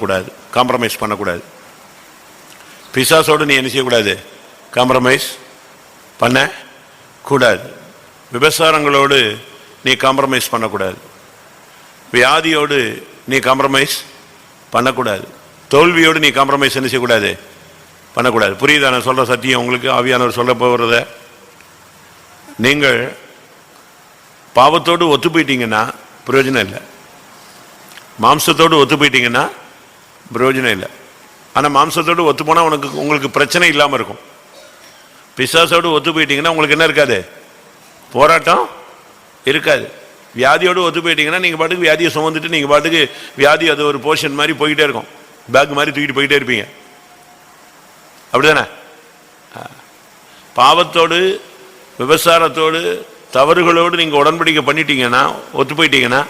பண்ணக்கூடாது, காம்ப்ரமைஸ் பண்ணக்கூடாது. பிசாசோடு நீ என்ன செய்யக்கூடாது? காம்ப்ரமைஸ் பண்ணக்கூடாது. விபசாரங்களோடு நீ காம்ப்ரமைஸ் பண்ணக்கூடாது. வியாதியோடு நீ காம்ப்ரமைஸ் பண்ணக்கூடாது. தோல்வியோடு நீ காம்ப்ரமைஸ் என்ன செய்யக்கூடாது? பண்ணக்கூடாது. புரியுதா நான் சொல்ற சத்தியம் உங்களுக்கு? ஆவியானவர் சொல்ல போகிறத நீங்கள் பாவத்தோடு ஒத்து போயிட்டீங்கன்னா பிரயோஜனம் இல்லை, மாம்சத்தோடு ஒத்து போயிட்டீங்கன்னா பிரயோஜனம் இல்லை. ஆனால் மாம்சத்தோடு ஒத்து போனால் உங்களுக்கு பிரச்சனை இல்லாமல் இருக்கும். பிசாசோடு ஒத்து போயிட்டீங்கன்னா உங்களுக்கு என்ன இருக்காது? போராட்டம் இருக்காது. வியாதியோடு ஒத்து போயிட்டீங்கன்னா நீங்கள் பாட்டுக்கு வியாதியை சுமந்துட்டு நீங்கள் பாட்டுக்கு வியாதி அது ஒரு போர்ஷன் மாதிரி போய்கிட்டே இருக்கும், பேக் மாதிரி தூக்கிட்டு போயிட்டே இருப்பீங்க. அப்படிதானே? பாவத்தோடு விபசாரத்தோடு தவறுகளோடு நீங்கள் உடன்படிக்கை பண்ணிட்டீங்கன்னா, ஒத்து போயிட்டீங்கன்னா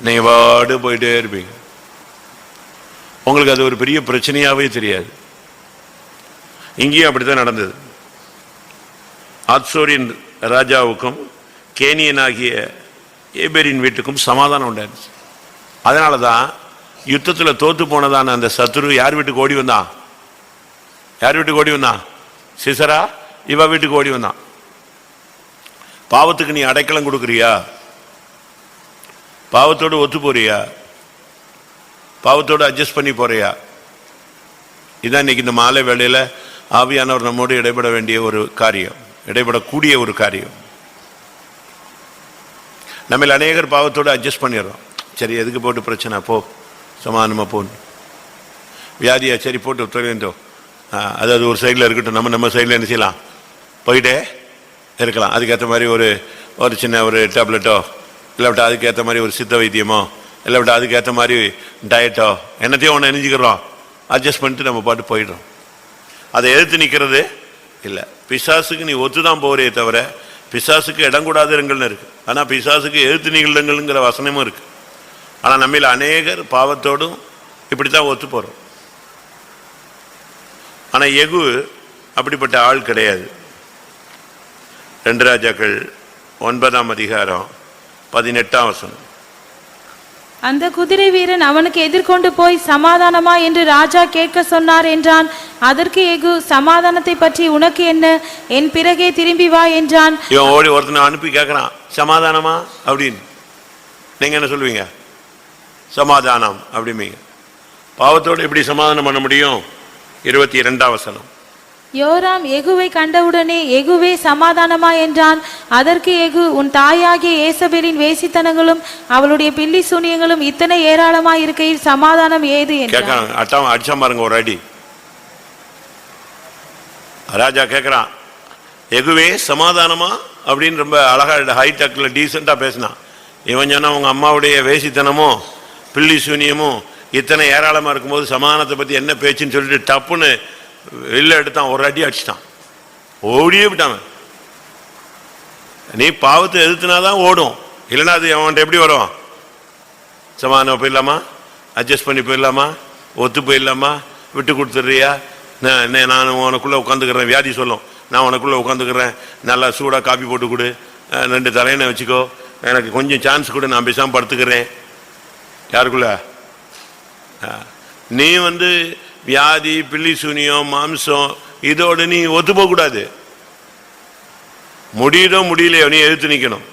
நீங்கள் பாடு போயிட்டே இருப்பீங்க. உங்களுக்கு அது ஒரு பெரிய பிரச்சனையாகவே தெரியாது. இங்கேயும் அப்படித்தான் நடந்தது. ஆத்சோரின் ராஜாவுக்கும் கேனியனாகிய ஏபேரின் வீட்டுக்கும் சமாதானம் உண்டாயிருச்சு. அதனால தான் யுத்தத்தில் தோத்து போனதான அந்த சத்துரு யார் வீட்டுக்கு ஓடி வந்தான்? யார் வீட்டுக்கு ஓடி வந்தான்? சிசரா இவ வீட்டுக்கு ஓடி வந்தான். பாவத்துக்கு நீ அடைக்கலம் கொடுக்குறியா? பாவத்தோடு ஒத்து போறியா? பாவத்தோடு அட்ஜஸ்ட் பண்ணி போறியா? இதான் இன்னைக்கு இந்த மாலை வேளையில் ஆவியானவர் நம்மோடு இடைபட வேண்டிய ஒரு காரியம், இடைபடக்கூடிய ஒரு காரியம். நம்ம அநேகர் பாவத்தோடு அட்ஜஸ்ட் பண்ணிடுறோம். சரி, எதுக்கு போட்டு பிரச்சனை, போ சமாதானமாக போன்னு. வியாதியா, சரி போட்டு தொலைந்தோ, அது ஒரு சைடில் இருக்கட்டும், நம்ம சைடில் என்ன செய்யலாம், போயிட்டே இருக்கலாம். அதுக்கேற்ற மாதிரி ஒரு சின்ன ஒரு டேப்லெட்டோ, இல்லாவிட்டா அதுக்கேற்ற மாதிரி ஒரு சித்த வைத்தியமோ, இல்லாவிட்டா அதுக்கேற்ற மாதிரி டயட்டோ, என்னத்தையும் ஒன்று நினைஞ்சிக்கிறோம், அட்ஜஸ்ட் பண்ணிட்டு நம்ம பாட்டு போயிடுறோம். அதை எதிர்த்து நிற்கிறது இல்லை. பிசாசுக்கு நீ ஒத்து தான் போகிறே தவிர பிசாசுக்கு இடம் கூடாது இருங்கள்னு இருக்கு. ஆனால் பிசாசுக்கு எதிர்த்து நிகழ்ந்துங்கிற வசனமும் இருக்கு. ஆனால் நம்மில் அநேகர் பாவத்தோடும் இப்படித்தான் ஒத்து போகிறோம். ஆனால் யெகூ அப்படிப்பட்ட ஆள் கிடையாது. 2 ராஜாக்கள் 9ஆம் அதிகாரம் 18ஆம் வசனம். அந்த குதிரை வீரன் அவனுக்கு எதிர்கொண்டு போய் சமாதானமா என்று ராஜா கேட்க சொன்னார் என்றான். அதற்கு யெகூ, சமாதானத்தை பற்றி உனக்கு என்ன, என் பிறகே திரும்பி வா என்றான். இவன் ஓடி ஒருத்தனை அனுப்பி கேட்கறான், சமாதானமா அப்படின்னு. நீங்க என்ன சொல்லுவீங்க? சமாதானம் அப்படிம்பீங்க. பாவத்தோடு எப்படி சமாதானம் பண்ண முடியும்? 22ஆம் வசனம். யோராம் யெகூவை கண்டவுடனே, யெகூவே சமாதானமா என்றான். அதற்கு யெகூ, உன் தாயாகிய ஏசபேலின் வேசித்தனங்களும் அவளுடைய பில்லி சூனியங்களும் இத்தனை ஏராளமாய் இருக்கையில் சமாதானம் ஏது என்றான். அடிச்சா பாருங்க ஒரு அடி. ராஜா கேட்கிறான், யெகூவே சமாதானமா அப்படின்னு ரொம்ப அழகா ஹைடெக்ல டீசெண்டா பேசினான். இவன் சொன்னா உங்க அம்மாவுடைய வேசித்தனமும் பில்லி சூனியமும் இத்தனை ஏராளமா இருக்கும்போது சமாதானத்தை பத்தி என்ன பேச்சுன்னு சொல்லிட்டு டப்புன்னு வெளில எடுத்தான், ஒரு அடி அடிச்சிட்டான், ஓடியே விட்டான். நீ பாவத்தை எதிர்த்துனாதான் ஓடும், இல்லைன்னா அது அவன்கிட்ட எப்படி வரும்? சமாதானம் போயிடலாமா, அட்ஜஸ்ட் பண்ணி போயிடலாமா, ஒத்து போயிடலாமா, விட்டு கொடுத்துட்றியா, நான் உனக்குள்ளே உட்காந்துக்கிறேன், வியாதி சொல்லும், நான் உனக்குள்ளே உட்காந்துக்கிறேன், நல்லா சூடாக காப்பி போட்டு கொடு, 2 தலையணை வச்சுக்கோ, எனக்கு கொஞ்சம் சான்ஸ் கொடு, நான் பேசாமல் படுத்துக்கிறேன். யாருக்குள்ள? நீ வியாதி பில்லி சூனியம் மாம்சம் இதோடு நீ ஒத்து போகக்கூடாது. முடியுதோ முடியலையோ நீ எதிர்த்து நிற்கணும்.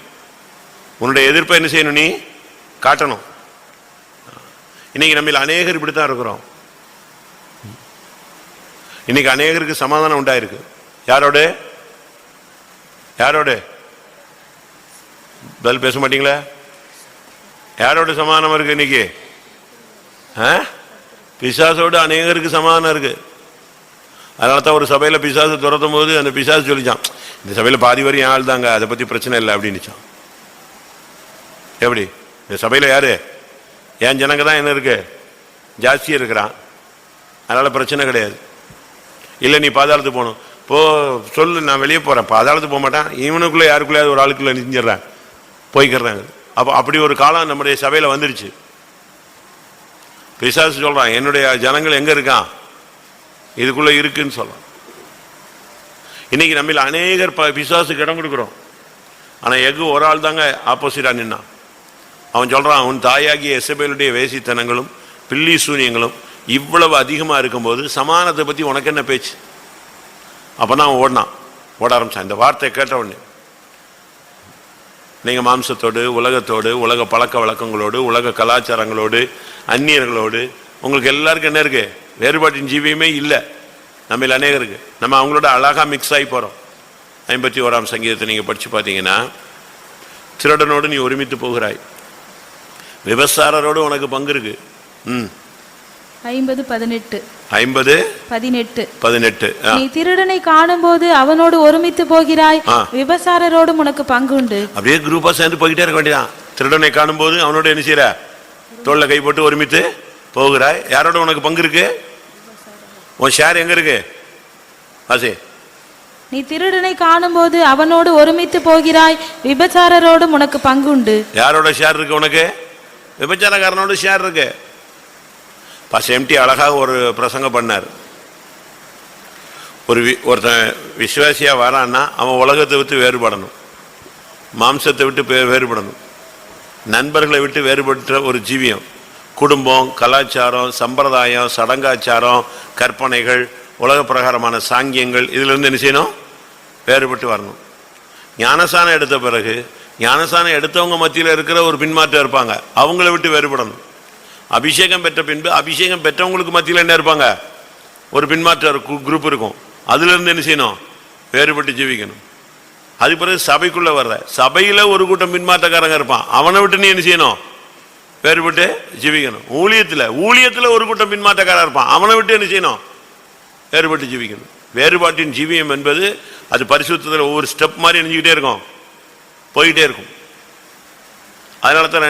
உன்னுடைய எதிர்ப்பை என்ன செய்யணும்? நீ காட்டணும். இன்னைக்கு நம்ம அநேகர் இப்படித்தான் இருக்கிறோம். இன்னைக்கு அநேகருக்கு சமாதானம் உண்டாயிருக்கு. யாரோட? யாரோட? பதில் பேச மாட்டீங்களா? யாரோட சமாதானம் இருக்கு இன்னைக்கு? பிசாசோடு அநேகருக்கு சமாதானம் இருக்கு. அதனால தான் ஒரு சபையில் பிசாசு துரத்தும் போது அந்த பிசாசு சொல்லிச்சான், இந்த சபையில் பாதி வரையும் ஆள் தாங்க, அதை பற்றி பிரச்சனை இல்லை அப்படின்னுச்சான். எப்படி? இந்த சபையில் யாரு? என் ஜனங்க தான் என்ன இருக்கு, ஜாஸ்தியாக இருக்கிறான், அதனால பிரச்சனை கிடையாது. இல்லை நீ பாதாளத்துக்கு போகணும், போ சொல்லு, நான் வெளியே போகிறேன், பாதாளத்துக்கு போக மாட்டேன், இவனுக்குள்ளே யாருக்குள்ளே ஒரு ஆளுக்குள்ளே நினைஞ்சிடுறேன், போய்க்கிறாங்க. அப்போ அப்படி ஒரு காலம் நம்முடைய சபையில் வந்துருச்சு. பிசாசு சொல்றான், என்னுடைய ஜனங்கள் எங்க இருக்கான், இதுக்குள்ள இருக்குன்னு சொல்றான். இன்னைக்கு நம்ம அநேகர் பிசாசுக்கு இடம் கொடுக்குறோம். ஆனா யெகூ ஒரு ஆள் தாங்க ஆப்போசிட்டா நின்னான். அவன் சொல்றான், உன் தாயாகிய எசபேலுடைய வேசித்தனங்களும் பில்லி சூனியங்களும் இவ்வளவு அதிகமாக இருக்கும்போது சமானத்தை பற்றி உனக்கு என்ன பேச்சு? அப்போ தான் அவன் ஓட ஆரம்பித்தான். இந்த வார்த்தையை கேட்ட உடனே, நீங்கள் மாம்சத்தோடு, உலகத்தோடு, உலக பழக்க வழக்கங்களோடு, உலக கலாச்சாரங்களோடு, அந்நியர்களோடு, உங்களுக்கு எல்லாருக்கும் என்ன இருக்குது? வேறுபாட்டின் ஜீவியமே இல்லை நம்ம அநேகருக்கு. நம்ம அவங்களோட அழகாக மிக்ஸ் ஆகி போகிறோம். 51ஆம் சங்கீதத்தை நீங்கள் படித்து பார்த்தீங்கன்னா, திருடனோடு நீ ஒருமித்து போகிறாய், விபசாரரோடு உனக்கு பங்கு இருக்கு. 50:18 நீ திருடனை காணும்போது அவனோடு ஒருமித்து போகிறாய், விபசாரரோடும் உனக்கு பங்கு உண்டு. அப்படியே குரூப்பா சேர்ந்து போய்கிட்டே இருக்க வேண்டியதான். திருடனை காணும்போது அவனோட என்ன செய்யற? தோல்ல கை போட்டு ஒருமித்து போகிறாய். யாரோட உனக்கு பங்கு இருக்கு? உன் ஷேர் எங்க இருக்கு? ஆசே, நீ திருடனை காணும்போது அவனோடு ஒருமித்து போகிறாய், விபச்சாரரோடும் உனக்கு பங்கு உண்டு. யாரோட ஷேர் இருக்கு உனக்கு? விபச்சாரக்காரனோட ஷேர் இருக்கு. எம்டி அழகாக ஒரு பிரசங்கம் பண்ணார். ஒருத்தன் விசுவாசியா வரான்னா அவன் உலகத்தை விட்டு வேறுபடணும், மாம்சத்தை விட்டு வேறுபடணும், நண்பர்களை விட்டு வேறுபட்ட ஒரு ஜீவியம், குடும்பம், கலாச்சாரம், சம்பிரதாயம், சடங்காச்சாரம், கற்பனைகள், உலக பிரகாரமான சாங்கியங்கள், இதிலிருந்து என்ன செய்யணும்? வேறுபட்டு வரணும். ஞானசானம் எடுத்த பிறகு ஞானசானம் எடுத்தவங்க மத்தியில் இருக்கிற ஒரு பின்மாற்றம் இருப்பாங்க, அவங்கள விட்டு வேறுபடணும். அபிஷேகம் பெற்ற பின்பு அபிஷேகம் பெற்றவங்களுக்கு மத்தியில் என்ன இருப்பாங்க? ஒரு பின்மாற்ற குரூப் இருக்கும், அதுலேருந்து என்ன செய்யணும்? வேறுபட்டு ஜீவிக்கணும். அதுக்கு பிறகு சபைக்குள்ளே வர்ற சபையில் ஒரு கூட்டம் பின்மாற்றக்காரங்க இருப்பான், அவனை விட்டு நீ என்ன செய்யணும்? வேறுபட்டு ஜீவிக்கணும். ஊழியத்தில் ஒரு கூட்டம் பின்மாற்றக்காரன் இருப்பான், அவனை விட்டு என்ன செய்யணும்? வேறுபட்டு ஜீவிக்கணும். வேறுபாட்டின் ஜீவியம் என்பது அது பரிசுத்தத்தில் ஒவ்வொரு ஸ்டெப் மாதிரி நினைஞ்சுக்கிட்டே இருக்கும், போயிட்டே இருக்கும். அதனால தான்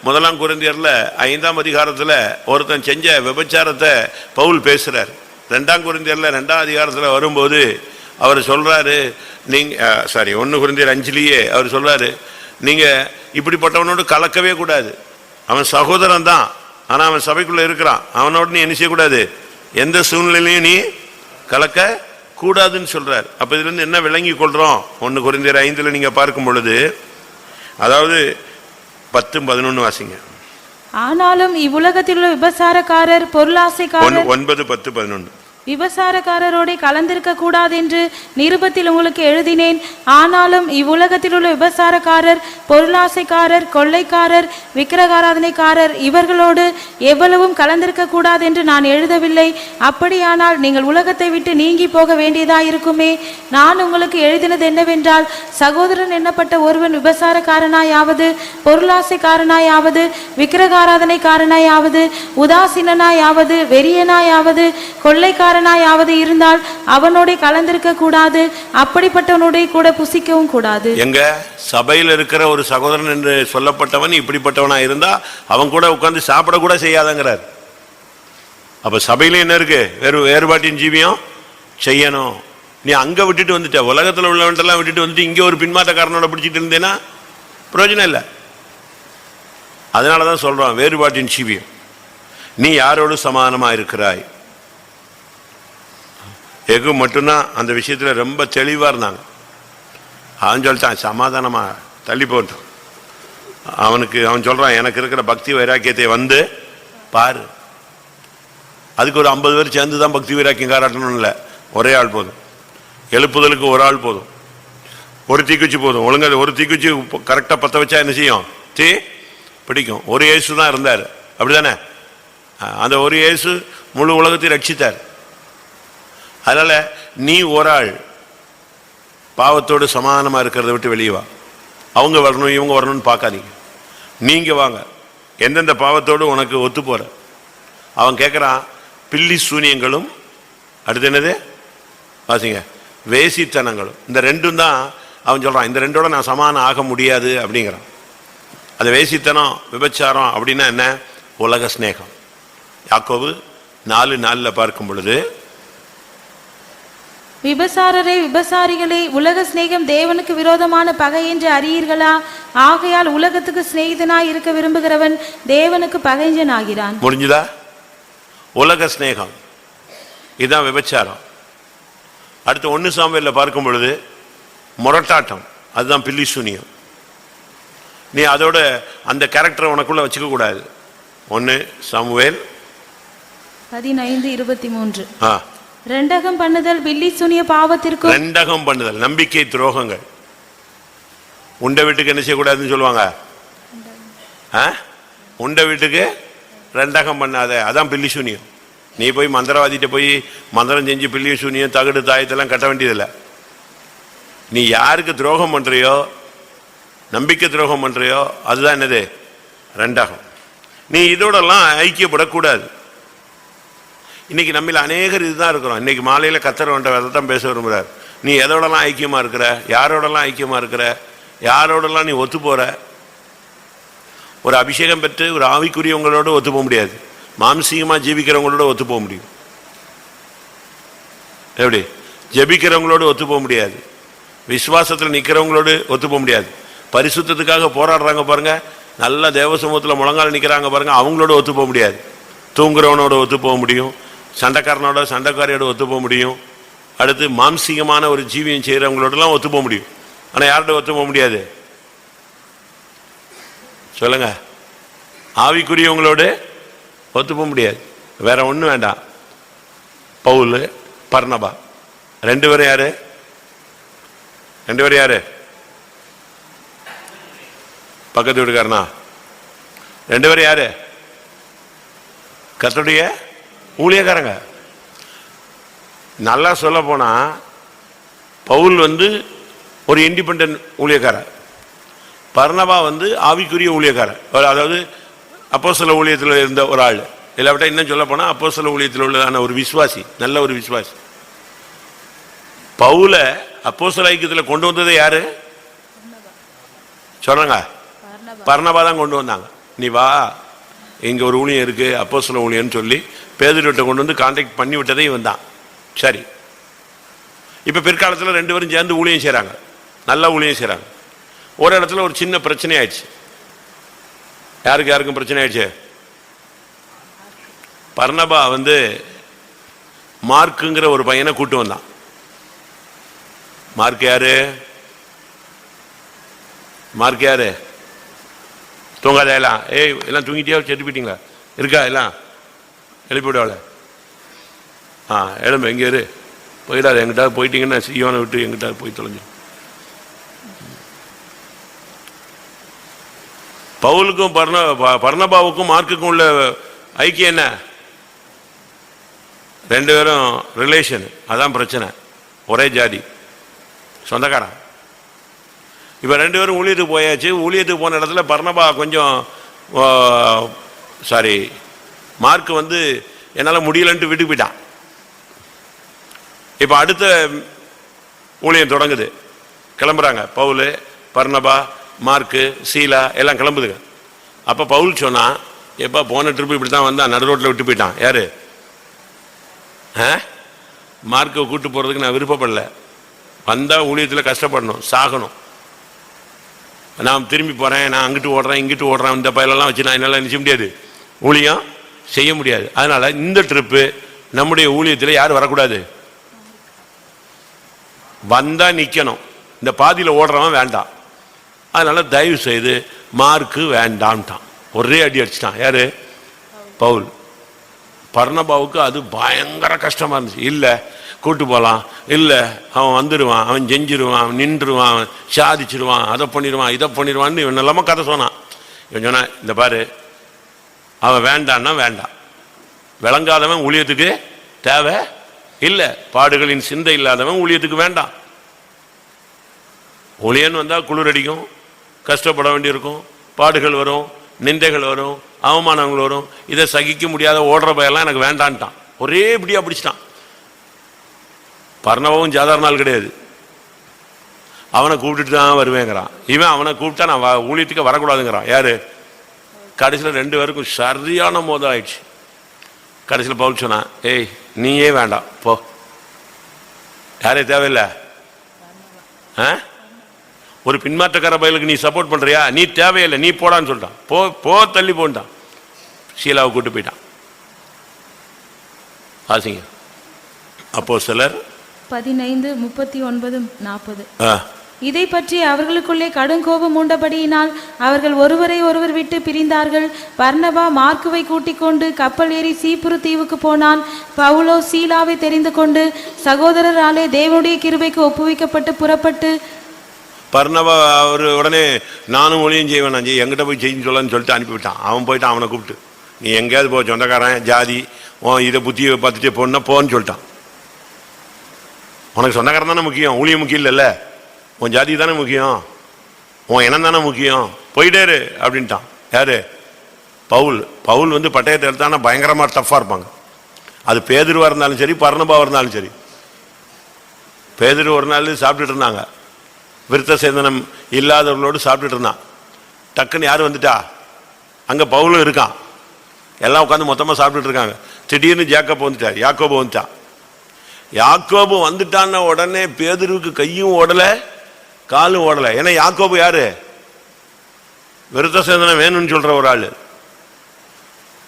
1 கொரிந்தியர்ல 5ஆம் அதிகாரத்தில் ஒருத்தன் செஞ்ச விபச்சாரத்தை பவுல் பேசுறார். 2 கொரிந்தியர்ல 2ஆம் அதிகாரத்தில் வரும்போது அவர் சொல்றாரு, 1 கொரிந்தியர் 5லயே அவர் சொல்றாரு, நீங்க இப்படிப்பட்டவனோடு கலக்கவே கூடாது. அவன் சகோதரன் தான், ஆனா அவன் சபைக்குள்ள இருக்கிறான், அவனோடு நீ என்ன செய்யக்கூடாது? எந்த சூழ்நிலையிலையும் நீ கலக்க கூடாதுன்னு சொல்றார். அப்ப இதுல இருந்து என்ன விளங்கி கொள்றோம்? 1 கொரிந்தியர் 5ல் நீங்க பார்க்கும் பொழுது, அதாவது 10-11 வாசிங்க. ஆனாலும் இவ்வுலகத்தில் உள்ள விபசாரக்காரர், பொருளாசைக்காரர், 9-10-11 விபசாரக்காரரோட கலந்திருக்க கூடாது என்று நிருபத்தில் உங்களுக்கு எழுதினேன். ஆனாலும் இவ்வுலகத்தில் உள்ள விபசாரக்காரர், பொருளாசைக்காரர், கொள்ளைக்காரர், விக்கிரகாராதனைக்காரர் இவர்களோடு எவ்வளவும் கலந்திருக்க கூடாது என்று நான் எழுதவில்லை. அப்படியானால் நீங்கள் உலகத்தை விட்டு நீங்கி போக வேண்டியதாயிருக்குமே. நான் உங்களுக்கு எழுதினது என்னவென்றால், சகோதரன் எண்ணப்பட்ட ஒருவன் விபசாரக்காரனாயாவது, பொருளாசைக்காரனாயாவது, விக்கிரகாராதனைக்காரனாயாவது, உதாசீனாயாவது, வெறியனாயாவது, கொள்ளைக்காரனாயாவது இருந்தால் அவனோட கலந்திருக்க கூடாது, அப்படிப்பட்டவனோட கூட புசிக்கவும் கூடாது. எங்க சபையில் இருக்கிற ஒரு சகோதரன் என்று சொல்லப்பட்டவன் இப்படிப்பட்டவனா இருந்தா அவன் கூட உட்கார்ந்து சாப்பிட கூட செய்யாதங்கிறார். அப்ப சபையில என்ன இருக்கு? வேறுபாட்டின் ஜீவியம் செய்யணும். நீ அங்க விட்டுட்டு வந்துட்ட, உலகத்துல உள்ளவன்ட்டெல்லாம் விட்டுட்டு வந்துட்டு இங்க ஒரு பின்மாற்றக்காரனோட பிடிச்சிட்டு இருந்தேன்னா பிரயோஜனம் இல்லை. அதனாலதான் சொல்றான் வேறுபாட்டின் ஜீவியம். நீ யாரோடு சமானமா இருக்கிறாய்? எகு மட்டும்தான் அந்த விஷயத்துல ரொம்ப தெளிவா இருந்தாங்க. அவன் சொல்லிட்டான், சமாதானமா தள்ளி போட்டோம். அவன் சொல்றான், எனக்கு இருக்கிற பக்தி வைராக்கியத்தை வந்து பாரு. அதுக்கு ஒரு 50 பேர் சேர்ந்து தான் பக்தி வைராக்கியம் காட்டணும் இல்லை, ஒரே ஆள் போதும். எழுப்புதலுக்கு ஒரு ஆள் போதும், ஒரு தீக்குச்சி போதும். ஒழுங்கா ஒரு தீக்குச்சி கரெக்டா பத்த வச்சா என்ன செய்யும்? தீ பிடிக்கும். ஒரு இயேசு தான் இருந்தார், அப்படிதானே? அந்த ஒரு இயேசு முழு உலகத்தை ரட்சித்தார். அதனால நீ ஒரு ஆள் பாவத்தோடு சமாதானமா இருக்கிறத விட்டு வெளியே வா. அவங்க வரணும் இவங்க வரணும்னு பார்க்காதீங்க, நீங்க வாங்க. எந்தெந்த பாவத்தோடு உனக்கு ஒத்து போற? அவன் கேட்குறான், பில்லி சூனியங்களும், அடுத்து என்னது வாசிங்க, வேசித்தனங்களும். இந்த ரெண்டும் தான் அவன் சொல்றான், இந்த ரெண்டோட நான் சமாதானம் ஆக முடியாது அப்படிங்கிறான். அந்த வேசித்தனம், விபச்சாரம் அப்படின்னா என்ன? உலக ஸ்நேகம். யாக்கோபு 4:4 பார்க்கும் பொழுது, விபசாரரே விபசாரிகளே, உலக சிநேகம் தேவனுக்கு விரோதமான பகை என்று அறியீர்களா? ஆகையால் உலகத்துக்கு சிநேகிதனாய் இருக்க விரும்புகிறவன் தேவனுக்கு பகைஞ்சன் ஆகிறான். முடிஞ்சுதா? உலக ஸ்நேகம் இதுதான் விபச்சாரம். அடுத்து 1 சாமுவேல்ல பார்க்கும் பொழுது முரட்டாட்டம், அதுதான் பில்லி சூனியம். நீ அதோட அந்த கேரக்டரை உனக்குள்ள வச்சுக்க கூடாது. 1 சாமுவேல் 15:23. ரெண்டகம் பண்ணுதல் பில்லி சூனிய பாவத்திற்கும். ரெண்டகம் பண்ணுதல் நம்பிக்கை துரோகங்கள். உண்ட வீட்டுக்கு என்ன செய்யக்கூடாதுன்னு சொல்லுவாங்க. உண்ட வீட்டுக்கு ரெண்டகம் பண்ணாத, அதான் பில்லி சூனியம். நீ போய் மந்திரவாதிட்ட போய் மந்திரம் செஞ்சு பில்லி சூனியம் தகடு தாயத்தெல்லாம் கட்ட வேண்டியதில்லை. நீ யாருக்கு துரோகம் பண்றியோ, நம்பிக்கை துரோகம் பண்றியோ, அதுதான் என்னது ரெண்டகம். நீ இதோடெல்லாம் ஐக்கியப்படக்கூடாது. இன்னைக்கு நம்மள அநேகர் இதுதான் இருக்கிறோம். இன்னைக்கு மாலையில் கத்தர் வந்த வேலை தான் பேச விரும்புகிறார். நீ எதோடலாம் ஐக்கியமாக இருக்கிற, யாரோடலாம் ஐக்கியமாக இருக்கிற, யாரோடலாம் நீ ஒத்து போகிற. ஒரு அபிஷேகம் பெற்று ஒரு ஆவிக்குரியவங்களோட ஒத்து போக முடியாது. மாம்சீகமாக ஜீவிக்கிறவங்களோட ஒத்து போக முடியும். எப்படி ஜெபிக்கிறவங்களோடு ஒத்து போக முடியாது. விசுவாசத்தில் நிற்கிறவங்களோடு ஒத்து போக முடியாது. பரிசுத்தத்துக்காக போராடுறாங்க பாருங்க, நல்ல தேவ சமூகத்தில் முழங்கால் நிற்கிறாங்க பாருங்க, அவங்களோட ஒத்து போக முடியாது. தூங்குறவனோட ஒத்து போக முடியும், சண்டைக்காரனோட சண்டைக்காரியோட ஒத்து போக முடியும். அடுத்து மாம்சீகமான ஒரு ஜீவியம் செய்கிறவங்களோடலாம் ஒத்து போக முடியும். ஆனால் யார்கிட்ட ஒத்து போக முடியாது சொல்லுங்க? ஆவிக்குரியவங்களோடு ஒத்து போக முடியாது. வேற ஒன்றும் வேண்டாம். பவுல், பர்னபா ரெண்டு பேரும் யாரு? ரெண்டு பேரும் யாரு? பக்கத்து வீட்டுக்காரனா? ரெண்டு பேரும் யாரு? கர்த்தருடைய ஊழியக்காரங்க. நல்லா சொல்ல போனா பவுல் ஒரு இண்டிபெண்டன்ட் ஊழியக்காரர், பர்னபா ஆவிக்குரிய ஊழியக்காரர். அதாவது அப்போஸ்தல ஊழியத்தில் இருந்த ஒரு ஆள். இல்லாவிட்டா இன்னும் சொல்ல போனா அப்போஸ்தல ஊழியத்தில் உள்ளதான ஒரு விசுவாசி, நல்ல ஒரு விசுவாசி. பவுல அப்போஸ்தல ஐக்கியத்தில் கொண்டு வந்தது யாரு சொல்றாங்க? பர்னபா தான் கொண்டு வந்தாங்க. நீ வா, இங்க ஒரு ஊழியம் இருக்கு அப்போஸ்தல ஊழியன்னு சொல்லி பேதுருவிட்ட கொண்டு வந்து கான்டாக்ட் பண்ணி விட்டதே இவன் தான். சரி, இப்ப பிற்காலத்தில் ரெண்டு பேரும் சேர்ந்து ஊழியம் செய்யறாங்க, நல்ல ஊழியம் செய்யறாங்க. ஒரு இடத்துல ஒரு சின்ன பிரச்சனை ஆயிடுச்சு. யாருக்கும் பிரச்சனை ஆயிடுச்சு. பர்னபா மார்க்குங்கிற ஒரு பையனை கூட்டு வந்தான். மார்க் யாரு? மார்க் யாரு? தூங்காத எல்லாம். ஏய், எல்லாம் தூங்கிட்டியா? செத்து போயிட்டீங்களா? இருக்கா? எல்லாம் எழுப்பி விடாவல. எழும்பு, எங்க இரு, போயிடாது. எங்கிட்ட போயிட்டீங்கன்னா சீவனை விட்டு எங்கிட்ட போய் தொலைஞ்சு. பவுலுக்கும் பர்னபாவுக்கும் மார்க்குக்கும் உள்ள ஐக்கியம் என்ன? ரெண்டு பேரும் ரிலேஷன். அதான் பிரச்சனை. ஒரே ஜாதி, சொந்தக்காரன். இப்ப ரெண்டு பேரும் ஊழியத்துக்கு போயாச்சு. ஊழியத்துக்கு போன இடத்துல பர்னபா கொஞ்சம் மார்க் என்னால் முடியலன்ட்டு வீட்டுக்கு போயிட்டான். இப்ப அடுத்த ஊழியம் தொடங்குது, கிளம்புறாங்க. பவுல், பர்னபா, மார்க்கு, சீலா எல்லாம் கிளம்புதுங்க. அப்ப பவுல் சொன்னா, எப்ப போன ட்ரிப் இப்படி தான் வந்தான், நடு ரோட்டில் விட்டு போயிட்டான். யாரு? மார்க்கை கூட்டு போறதுக்கு நான் விருப்பப்படல. வந்தா ஊழியத்தில் கஷ்டப்படணும், சாகணும். நான் திரும்பி போறேன், நான் அங்கிட்டு ஓடுறேன், இங்கிட்டு ஓடுறேன், இந்த பயிலெல்லாம் வச்சு நான் என்னால் நினைச்ச முடியாது, ஊழியம் செய்ய முடியாது. அதனால இந்த ட்ரிப்பு நம்முடைய ஊழியத்தில் யார் வரக்கூடாது, வந்தா நிக்கணும். இந்த பாதியில் ஓடுறவன் வேண்டாம். அதனால தயவு செய்து மார்க்கு வேண்டாம்ட்டான். ஒரே அடி அடிச்சிட்டான். யாரு? பவுல். பர்னபாவுக்கு அது பயங்கர கஷ்டமா இருந்துச்சு. இல்ல கூட்டு போலாம், இல்ல அவன் வந்துடுவான், அவன் செஞ்சிருவான், அவன் நின்றுவான், அவன் சாதிச்சிருவான், அதை பண்ணிடுவான், இதை பண்ணிடுவான்னு இவன் எல்லாமே கதை சொன்னான். இவன் சொன்னா, இந்த பாரு, அவன் வேண்டான்னா வேண்டாம். விளங்காதவன் ஊழியத்துக்கு தேவை இல்லை. பாடுகளின் சிந்தை இல்லாதவன் ஊழியத்துக்கு வேண்டாம். ஊழியன்னு வந்தா குளிர் அடிக்கும், கஷ்டப்பட வேண்டியிருக்கும், பாடுகள் வரும், நிந்தைகள் வரும், அவமானங்கள் வரும். இதை சகிக்க முடியாத ஓடுற பயெல்லாம் எனக்கு வேண்டான்ட்டான். ஒரே இப்படியா பிடிச்சிட்டான். பர்னபாவும் சாதாரண நாள் கிடையாது. அவனை கூப்பிட்டுட்டு தான் வருவேங்கிறான். இவன் அவனை கூப்பிட்டா நான் ஊழியத்துக்கு வரக்கூடாதுங்கிறான். யாரு? கடைசியில் ரெண்டு பேருக்கும் சரியான மோதல் ஆயிடுச்சு. கடைசியில் பவுல் சொன்னான், ஏய் நீயே வேண்டாம் போ, யாரே தேவையில்லை. ஒரு பின்மாற்றக்கார பயலுக்கு நீ சப்போர்ட் பண்றியா? நீ தேவையில்லை, நீ போடான்னு சொல்லிட்டான். போ தள்ளி போன்ட்டான். ஷீலாவை கூட்டு போயிட்டான். ஆசிங்க அப்போஸ்தலர் 15:39-40. இதை பற்றி அவர்களுக்குள்ளே கடுங்கோபம் உண்டபடியினால் அவர்கள் ஒருவரை ஒருவர் விட்டு பிரிந்தார்கள். பர்னபா மார்க்குவை கூட்டிக் கொண்டு கப்பல் ஏறி சீப்புரு தீவுக்கு போனான். பவுலோ சீலாவை தெரிந்து கொண்டு சகோதரராலே தேவனுடைய கிருபைக்கு ஒப்புவிக்கப்பட்டு புறப்பட்டு. பர்னபா அவர் உடனே நானும் ஒளியும் செய்வேன் எங்கிட்ட போய் செய்யு சொல்லன்னு சொல்லிட்டு அனுப்பிவிட்டான். அவன் போயிட்டு அவனை கூப்பிட்டு நீ எங்கேயாவது போ, சொந்தக்காரன் ஜாதி இதை புத்தியை பார்த்துட்டு போனா போன்னு சொல்லிட்டான். உனக்கு சொந்தக்காரன் தானே முக்கியம், ஊழியம் முக்கியம் இல்லைல்ல, உன் ஜாதி தானே முக்கியம், உன் இனம் தானே முக்கியம், போயிட்டேரு அப்படின்ட்டான். யாரு? பவுல். பவுல் பட்டயத்தை எடுத்தானா பயங்கரமாக டஃப்பாக இருப்பாங்க. அது பேதுருவாக இருந்தாலும் சரி, பர்னபாவாக இருந்தாலும் சரி. பேதுரு ஒரு நாள் சாப்பிட்டுட்டு இருந்தாங்க, விருத்த சேதனம் இல்லாதவர்களோடு சாப்பிட்டுட்டு இருந்தான். டக்குன்னு யார் வந்துட்டா? அங்கே பவுலும் இருக்கான். எல்லாம் உட்காந்து மொத்தமாக சாப்பிட்டுட்டு இருக்காங்க. திடீர்னு யாக்கோபு வந்துட்டான். யாக்கோபு வந்துட்டான்னா உடனே பேதுருவுக்கு கையும் ஓடலை காலும் ஓடலை. ஏன்னா யாக்கோபு யாரு? விருத்த சேதனம் வேணும்னு சொல்ற ஒரு ஆள்.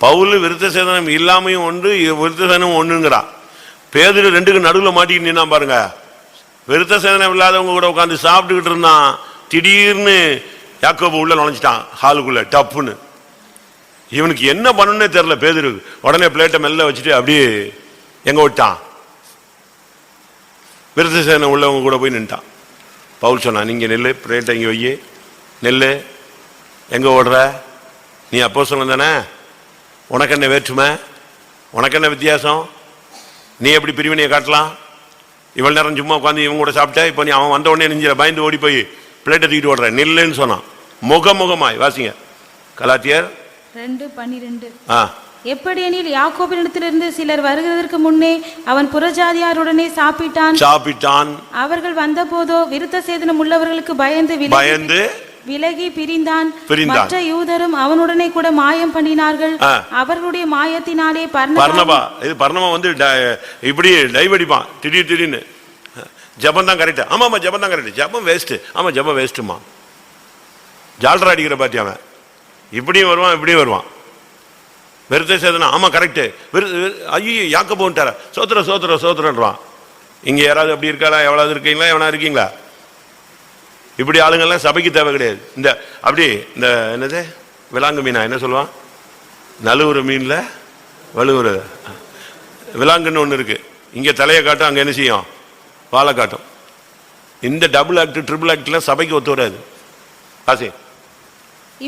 பவுல் விருத்த சேதனம் இல்லாமையும் ஒன்று, விருத்த சேதனம் ஒண்ணுங்கிறான். பேதுரு ரெண்டுக்கு நடுவில் மாட்டிக்கிட்டு நின்னா பாருங்க. விருத்த சேதனம் இல்லாதவங்க கூட உட்காந்து சாப்பிட்டுக்கிட்டு இருந்தான். திடீர்னு யாக்கோபு உள்ள நுழைஞ்சிட்டான் ஹாலுக்குள்ள டப்புன்னு. இவனுக்கு என்ன பண்ணணுன்னே தெரியல பேதுரு. உடனே பிளேட்டை மெல்ல வச்சுட்டு அப்படியே எங்க விட்டான்? விருத்த சேதனம் உள்ளவங்க கூட போய் நின்ட்டான். பவுல் சொன்னான், நீங்க நெல்லு, பிளேட்டை இங்கே வையே, நெல்லு, எங்க ஓடுற? நீ அப்போஸ்தலன் தானே, உனக்கு என்ன வேற்றுமை, உனக்கு என்ன வித்தியாசம், நீ எப்படி பிரிவினையை காட்டலாம்? இவ்வளவு நேரம் சும்மா உட்காந்து இவங்க கூட சாப்பிட்ட, இப்போ நீ அவன் வந்த உடனே நெஞ்சில பயந்து ஓடி போய் பிளேட்டை தூக்கிட்டு ஓடுற, நெல்லுன்னு சொன்னான். முகமுகமாய் வாசிங்க கலாத்தியர் 2:12. எப்படியெனில் யாக்கோபினிடத்திலிருந்து சிலர் வருகிறதற்கு முன்னே அவன் புறஜாதியாருடனே சாப்பிட்டான். அவர்கள் வந்தபோதோ விருத்த சேதனம் உள்ளவர்களுக்கு பயந்து விலகி பிரிந்தான். மற்ற யூதரும் அவனுடனே கூட மாயம் பண்ணினார்கள். அவர்களுடைய மாயத்தினாலே பர்னபா இப்படி டைவ் அடிப்பான் திடீர்னு. ஜபம் தான் கரெக்ட். ஆமா ஜபம் தான் கரெக்ட், ஜபம் வேஸ்ட். ஆமா ஜபம் வேஸ்ட்டுமா. ஜால்ரா அடிக்கிற பாத்தி அவன் இப்படியும் வருவான் இப்படியும் வருவான். விருத்த சேதனம் ஆமா கரெக்டு. ஐயோ யாக்கோபு வந்துட்டார, சோத்திரன்றான். இங்க யாராவது அப்படி இருக்காளா? எவ்வளவு இருக்கீங்களா? எவனா இருக்கீங்களா? இப்படி ஆளுங்கள்லாம் சபைக்கு தேவை கிடையாது. இந்த என்னது விலாங்கு மீனா என்ன சொல்லுவான்? நழுவுற மீன்ல வலுவுற விலாங்குன்னு ஒண்ணு இருக்கு. இங்க தலையை காட்டும், அங்க என்ன செய்யும்? வாழை காட்டும். இந்த டபுள் ஆக்ட் ட்ரிபிள் ஆக்ட்ல சபைக்கு ஒத்து வராது. ஆசை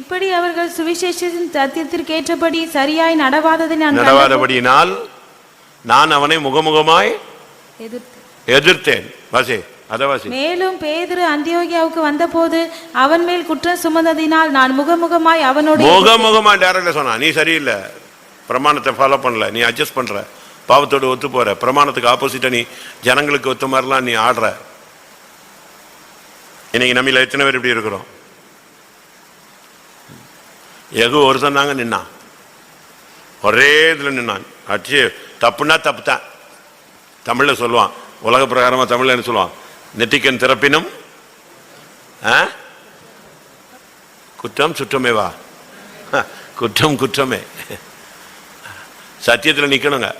இப்படி அவர்கள் சுவிசேஷத்தின் சத்தியத்திற்கு ஏற்றபடி சரியாய் நடவாதபடியினால் நான் அவனை முகமுகமாய் எதிர்த்தேன். வாசி அதவாசி. மேலும் பேதுரு அந்தியோகியாவுக்கு வந்தபோது அவன் மேல் குற்றம் சுமந்ததினால் நான் முகமுகமாய் டைரக்டா சொன்னான், நீ சரியில்லை, பிரமாணத்தை ஃபாலோ பண்ணல, நீ அட்ஜஸ்ட் பண்ற, பாவத்தோடு ஒத்து போற, பிரமாணத்துக்கு ஆப்போசிட்டா நீ ஜனங்களுக்கு ஒத்து மாதிரிலாம் நீ ஆடுற. இன்னைக்கு நம்மள எத்தனை பேர் இப்படி இருக்கிறோம்? எகு ஒருத்தன் தாங்க நின்னான், ஒரே இதுல நின்னான். அச்சு தப்புனா தப்பு தான். தமிழ்ல சொல்லுவான், உலக பிரகாரமா தமிழ்ல என்ன சொல்லுவான்? நெட்டிக்கன் திறப்பினும் குற்றம் சுற்றமேவா? குற்றமே. சத்தியத்தில் நிக்கணுங்க.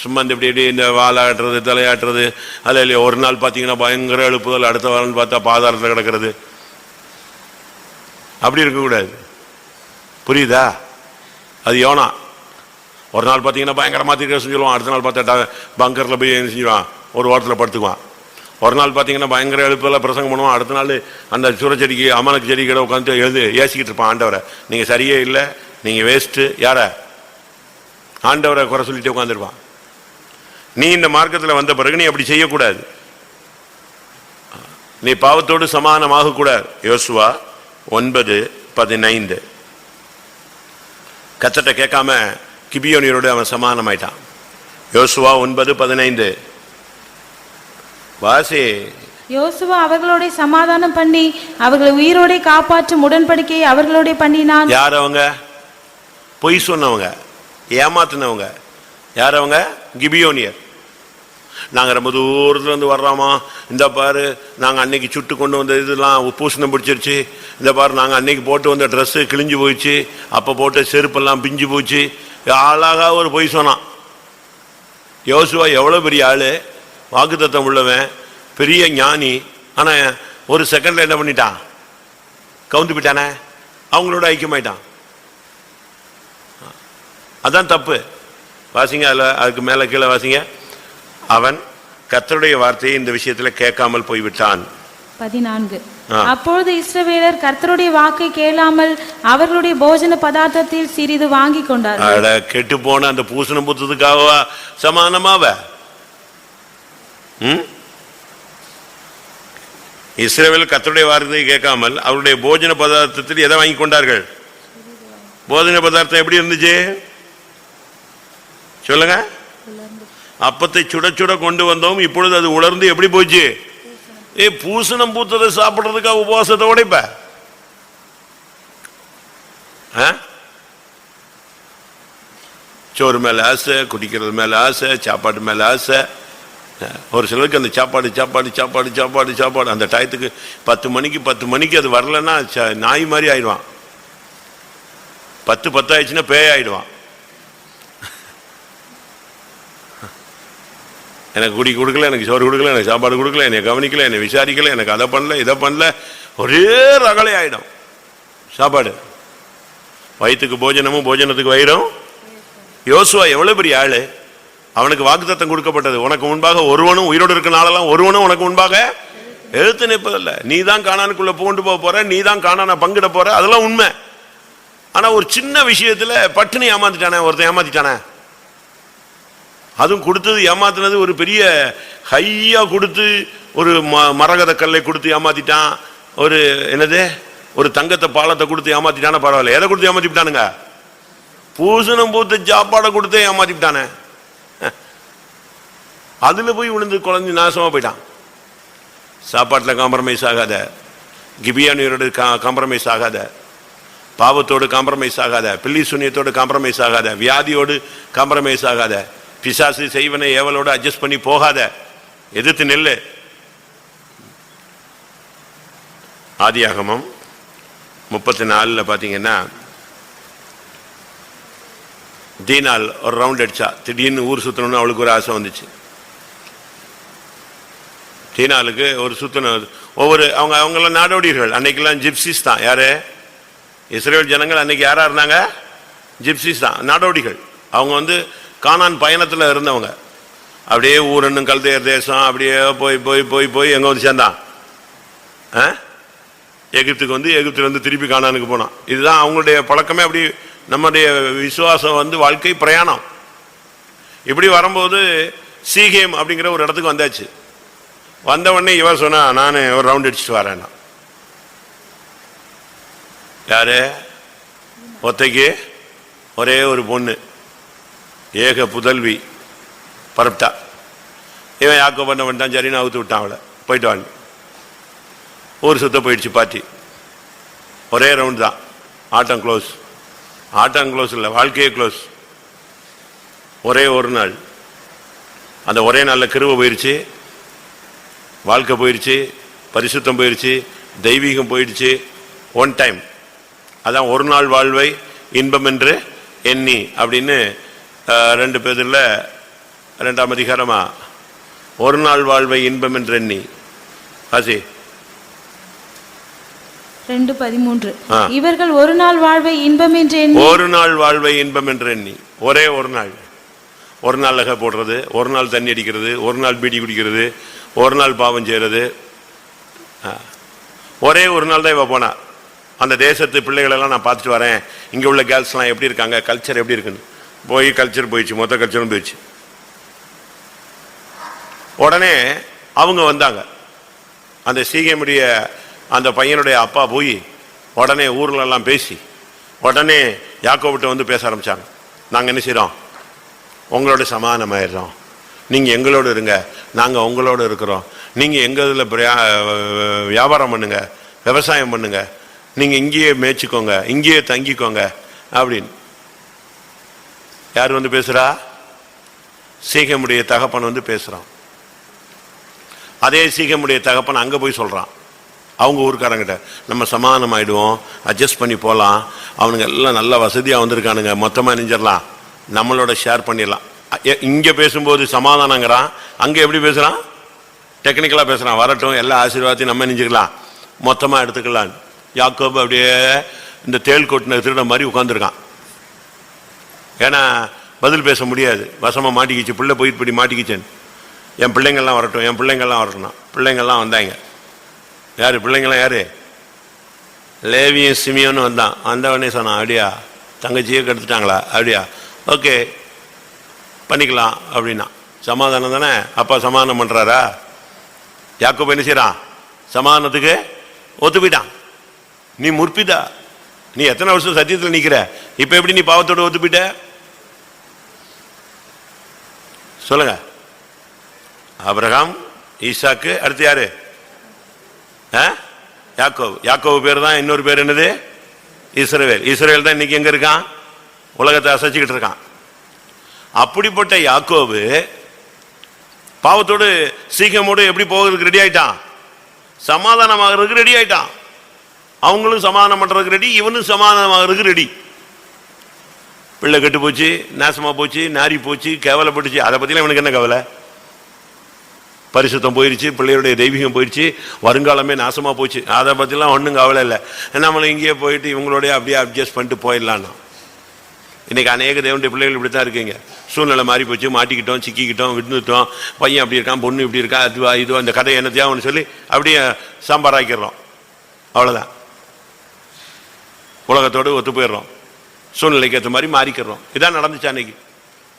சும்மா இப்படி இந்த வாலாட்டுறது தலையாட்டுறது அதில் இல்லையா? ஒரு நாள் பார்த்தீங்கன்னா பயங்கர எழுப்புதல், அடுத்த வாரம் பார்த்தா பாதாளத்தில் கிடக்கிறது. அப்படி இருக்கக்கூடாது. புரியுதா? அது யோனா. ஒரு நாள் பார்த்தீங்கன்னா பயங்கரமாக தீர்க்க செஞ்சுருவான், அடுத்த நாள் பார்த்தா பங்கரில் போய் என்ன செஞ்சுவான்? ஒரு வாரத்தில் படுத்துக்குவான். ஒரு நாள் பார்த்தீங்கன்னா பயங்கர எழுப்பெல்லாம் பிரசங்கம் பண்ணுவான், அடுத்த நாள் அந்த சுரச்செடிக்கு அமனுக்கு செடி கிட்ட உட்காந்து ஏசிக்கிட்டு இருப்பான் ஆண்டவரை, நீங்கள் சரியே இல்லை, நீங்கள் வேஸ்ட்டு. யார? ஆண்டவரை குறை சொல்லிட்டு உட்காந்துருப்பான். நீ இந்த மார்க்கத்தில் வந்த பிறகு நீ அப்படி செய்யக்கூடாது. நீ பாவத்தோடு சமானமாக கூடாது. யோசுவா 9:15. கத்தட்ட கேட்காம கிபியோனியரோடு அவன் சமானமாயிட்டான். யோசுவா 9:15 வாசி. யோசுவா அவர்களோட சமாதானம் பண்ணி அவர்களை உயிரோட காப்பாற்றும் உடன்படிக்கையை அவர்களோட பண்ணினான். யார் அவங்க? பொய் சொன்னவங்க, ஏமாத்தினவங்க. யார் அவங்க? கிபியோனியர். நாங்கள் ரொம்ப தூரத்துலேருந்து வர்றோமா, இந்த பாரு நாங்கள் அன்னைக்கு சுட்டு கொண்டு வந்த இதெல்லாம் பூசணம் பிடிச்சிருச்சு, இந்த பாரு நாங்கள் அன்னைக்கு போட்டு வந்த ட்ரெஸ்ஸு கிழிஞ்சு போயிடுச்சு, அப்போ போட்ட செருப்பெல்லாம் பிஞ்சு போச்சு. அழகா ஒரு பொய் சொன்னான். யோசுவா எவ்வளோ பெரிய ஆள், வாக்குத்தத்தம் உள்ளவன், பெரிய ஞானி. ஆனால் ஒரு செகண்ட்ல என்ன பண்ணிட்டான்? கவுந்து போயிட்டானே, அவங்களோட ஐக்கியமாயிட்டான். அதான் தப்பு. வாசிங்க, அதுக்கு மேல கீழே வாசிங்க. அவன் கர்த்தருடைய வார்த்தையை இந்த விஷயத்துல கேட்காமல் போய்விட்டான். 14. அப்பொழுது இஸ்ரவேலர் கர்த்தருடைய வாக்கை கேளாமல் அவர்களுடைய போஜன பதார்த்தத்தில் சிறிது வாங்கி கொண்டார்கள். கெட்டு போன அந்த பூசணம் புத்ததுக்காகவா சமானமாவ? இஸ்ரவேல் கர்த்தருடைய வார்த்தையை கேட்காமல் அவருடைய போஜன பதார்த்தத்தில் எதை வாங்கி கொண்டார்கள்? போஜன பதார்த்தம் எப்படி இருந்துச்சு சொல்லுங்க. அப்பத்தை சுட சுட கொண்டு வந்தோம், இப்பொழுது அது உலர்ந்து எப்படி போச்சு? பூசணம் பூத்ததை சாப்பிடுறதுக்காக உபவாசத்தை உடைப்ப? சோறு மேல ஆசை, குடிக்கிறது மேல ஆசை, சாப்பாடு மேல ஆசை. ஒரு சிலருக்கு அந்த சாப்பாடு சாப்பாடு சாப்பாடு சாப்பாடு சாப்பாடு அந்த டயத்துக்கு 10 மணிக்கு அது வரலன்னா நாய் மாதிரி ஆயிடுவான். 10 ஆயிடுச்சுன்னா பேய் ஆயிடுவான். எனக்கு குடி கொடுக்கல, எனக்கு சோறு கொடுக்கல, எனக்கு சாப்பாடு கொடுக்கல, என்னை கவனிக்கல, என்னை விசாரிக்கல, எனக்கு அதை பண்ணல இதை பண்ணல, ஒரே ரகலை ஆயிடும். சாப்பாடு வயிற்றுக்கு போஜனமும் போஜனத்துக்கு வயிறும். யோசுவா எவ்வளவு பெரிய ஆளு! அவனுக்கு வாக்குத்தத்தம் கொடுக்கப்பட்டது, உனக்கு முன்பாக ஒருவனும் உயிரோடு இருக்க நாளெல்லாம் ஒருவனும் உனக்கு முன்பாக எழுத்து நிற்பதில்லை. நீ தான் கானானுக்குள்ள பூண்டு போக போற, நீ தான் கானான பங்கிட போற, அதெல்லாம் உண்மை. ஆனா ஒரு சின்ன விஷயத்துல பட்டினி ஏமாத்திட்டானே ஒருத்தன், ஏமாத்திட்டானே. அதுவும் கொடுத்தது ஏமாத்தினது ஒரு பெரிய ஹையா கொடுத்து, ஒரு மரகத கல்லை கொடுத்து ஏமாத்திட்டான், ஒரு என்னது ஒரு தங்கத்தை பாலத்தை கொடுத்து ஏமாத்திட்டான. பரவாயில்ல, எதை கொடுத்து ஏமாத்திட்டானுங்க? பூசணம் பூத்து சாப்பாடை கொடுத்து ஏமாத்திட்டானே. அதுல போய் விழுந்து குழந்தை நாசமா போயிட்டான். சாப்பாட்டில் காம்ப்ரமைஸ் ஆகாத, கிபியானியரோடு காம்ப்ரமைஸ் ஆகாத, பாவத்தோடு காம்ப்ரமைஸ் ஆகாத, பில்லி சுனியத்தோடு காம்ப்ரமைஸ் ஆகாத, வியாதியோடு காம்ப்ரமைஸ் ஆகாத, பிசாசு செய்வனை ஏவலோடு அட்ஜஸ்ட் பண்ணி போகாத, எதிர்த்து நெல்லு. ஆதியாகமம் 34 பாத்தீங்கன்னா, தீனால் ஒரு ரவுண்ட் அடிச்சா, திடீர்னு ஊர் சுத்தணும்னு அவளுக்கு ஒரு ஆசை வந்துச்சு. தீனாலுக்கு ஒரு சுத்தணும். ஒவ்வொரு அவங்கெல்லாம் நாடோடிகள், அன்னைக்கெல்லாம் ஜிப்சிஸ் தான். யாரு? இஸ்ரேல் ஜனங்கள் அன்னைக்கு யாரா இருந்தாங்க? ஜிப்சிஸ் தான், நாடோடிகள். அவங்க கானான் பயணத்தில் இருந்தவங்க. அப்படியே ஊரன்னும் கல்தேர் தேசம் அப்படியே போய் போய் போய் போய் எங்க வந்து சேர்ந்தான்? எகிப்துக்கு எகிப்துல திருப்பி கானானுக்கு போனான். இதுதான் அவங்களுடைய பழக்கமே. அப்படி நம்முடைய விசுவாசம் வாழ்க்கை பிரயாணம். இப்படி வரும்போது சீகேம் அப்படிங்கிற ஒரு இடத்துக்கு வந்தாச்சு. வந்த உடனே இவர் சொன்னா, நான் ஒரு ரவுண்ட் அடிச்சுட்டு வரேன். யாரு? ஒத்தைக்கு ஒரே ஒரு பொண்ணு, ஏக புதல்வி பரப்டா. இவன் யாக்கோ பண்ண வந்துட்டான், சரின்னு அவுத்து விட்டான் அவளை. போயிட்டு வாங்க, ஊர் சுத்த போயிடுச்சு பார்ட்டி. ஒரே ரவுண்ட் தான், ஆட்டம் க்ளோஸ். ஆட்டம் க்ளோஸ் இல்லை, வாழ்க்கையே க்ளோஸ். ஒரே ஒரு நாள், அந்த ஒரே நாளில் கிருபை போயிடுச்சு, வாழ்க்கை போயிடுச்சு, பரிசுத்தம் போயிடுச்சு, தெய்வீகம் போயிடுச்சு. One time. அதான் ஒரு நாள் வாழ்வை இன்பம் என்று எண்ணி அப்படின்னு 2 பேதுல 2ஆம் அதிகாரமா, ஒரு நாள் வாழ்வை இன்பம் என்று எண்ணி. ஆசி 2:13. இவர்கள் ஒரு நாள் வாழ்வை இன்பம் என்று எண்ணி, ஒரு நாள் வாழ்வை இன்பம் என்று எண்ணி. ஒரே ஒரு நாள், ஒரு நாள் நகை போடுறது, ஒரு நாள் தண்ணி அடிக்கிறது, ஒரு நாள் பீடி குடிக்கிறது, ஒரு நாள் பாவம் செய்யறது. ஒரே ஒரு நாள் தான் இவ போனா. அந்த தேசத்து பிள்ளைகளெல்லாம் நான் பார்த்துட்டு வரேன், இங்கே உள்ள கேர்ள்ஸ்லாம் எப்படி இருக்காங்க, கல்ச்சர் எப்படி இருக்குன்னு. போய் கல்ச்சர் போயிடுச்சு, மொத்த கல்ச்சரும் போயிடுச்சு. உடனே அவங்க வந்தாங்க. அந்த சீகேமுடைய அந்த பையனுடைய அப்பா போய் உடனே ஊர்ல எல்லாம் பேசி உடனே யாக்கோபிட்ட பேச ஆரம்பிச்சாங்க. நாங்கள் என்ன செய்கிறோம்? உங்களோட சமாதானமாயிடுறோம், நீங்கள் எங்களோடு இருங்க, நாங்கள் உங்களோடு இருக்கிறோம். நீங்கள் எங்கள் இதில் வியாபாரம் பண்ணுங்க, விவசாயம் பண்ணுங்க, நீங்கள் இங்கேயே மேய்ச்சிக்கோங்க, இங்கேயே தங்கிக்கோங்க அப்படின்னு. யார் பேசுகிறா? சீகமுடைய தகப்பன் பேசுகிறான். அதே சீகமுடைய தகப்பன் அங்கே போய் சொல்கிறான் அவங்க ஊருக்காரங்கிட்ட, நம்ம சமாதானம் ஆகிடுவோம், அட்ஜஸ்ட் பண்ணி போகலாம், அவனுங்க எல்லாம் நல்ல வசதியாக வந்திருக்கானுங்க, மொத்தமாக நெஞ்சிடலாம், நம்மளோட ஷேர் பண்ணிடலாம். இங்கே பேசும்போது சமாதானங்கிறான், அங்கே எப்படி பேசுகிறான்? டெக்னிக்கலா பேசுறான், வரட்டும் எல்லா ஆசீர்வாதத்தையும் நம்ம நெஞ்சுக்கலாம், மொத்தமா எடுத்துக்கலாம். யாக்கோபு அப்படியே இந்த தேள் கொட்டின திருட மாதிரி உட்காந்துருக்கான். ஏன்னா பதில் பேச முடியாது, வசமா மாட்டிக்கிச்சு, பிள்ளை போயிட்டு இப்படி மாட்டிக்கிச்சேன்னு. என் பிள்ளைங்கள்லாம் வரட்டும், என் பிள்ளைங்கள்லாம் வரட்டும். பிள்ளைங்கள்லாம் வந்தாங்க. யாரு பிள்ளைங்கள்லாம்? யாரு? லேவியும் சிமியோன்னு வந்தான். வந்தவனே சொன்னான், அப்படியா தங்கச்சியே கெடுத்துட்டாங்களா? அப்படியா, ஓகே பண்ணிக்கலாம் அப்படின்னா. சமாதானம் தானே, அப்பா சமாதானம் பண்றாரா? யாக்கோபு என்ன செய்யறான்? சமாதானத்துக்கு ஒத்து போயிட்டான். நீ முற்பிதா, நீ எத்தனை வருஷம் சத்தியத்தில் நிக்கிற, இப்ப எப்படி நீ பாவத்தோட ஒத்து போயிட்ட? சொல்லுங்க. ஆபிரகாம், ஈசாக்கு, அடுத்து யாரு? யாக்கோபு. யாக்கோபு பேர் தான் இன்னொரு பேர் என்னது? இஸ்ரவேல். இஸ்ரவேல் தான் இன்னைக்கு எங்க இருக்கான்? உலகத்தை அசைச்சுக்கிட்டு இருக்கான். அப்படிப்பட்ட யாக்கோபு பாவத்தோடு சீக்கிரமோடு எப்படி போகிறதுக்கு ரெடி ஆயிட்டான்? சமாதானமாகிறதுக்கு ரெடி ஆயிட்டான். அவங்களும் சமாதானம் பண்றதுக்கு ரெடி, இவனும் சமாதானமாகிறதுக்கு ரெடி. பிள்ளை கெட்டு போச்சு, நாசமா போச்சு, நாரி போச்சு, கேவலப்பட்டுச்சு, அதை பத்திலாம் இவனுக்கு என்ன கவலை? பரிசுத்தம் போயிடுச்சு, பிள்ளைகளுடைய தெய்வீகம் போயிடுச்சு, வருங்காலமே நாசமா போச்சு, அதை பத்திலாம் ஒன்றும் கவலை இல்லை. நம்மளை இங்கேயே போயிட்டு இவங்களோட அப்படியே அட்ஜஸ்ட் பண்ணிட்டு போயிடலான்னா. இன்னைக்கு அநேக தேவனுடைய பிள்ளைகள் இப்படித்தான் இருக்குங்க. சூழ்நிலை மாறி போச்சு, மாட்டிக்கிட்டோம், சிக்கிக்கிட்டோம், விட்டுட்டோம், பையன் அப்படி இருக்கான், பொண்ணு இப்படி இருக்கா, அதுவா இதுவா, இந்த கதை என்னத்தையான்னு சொல்லி அப்படியே சாம்பாராக்கிடுறோம். அவ்வளோதான், உலகத்தோடு ஒத்து போயிடுறோம், சூழ்நிலைக்கு ஏற்ற மாதிரி மாறிக்கிறோம். இதான் நடந்துச்சு அன்னைக்கு.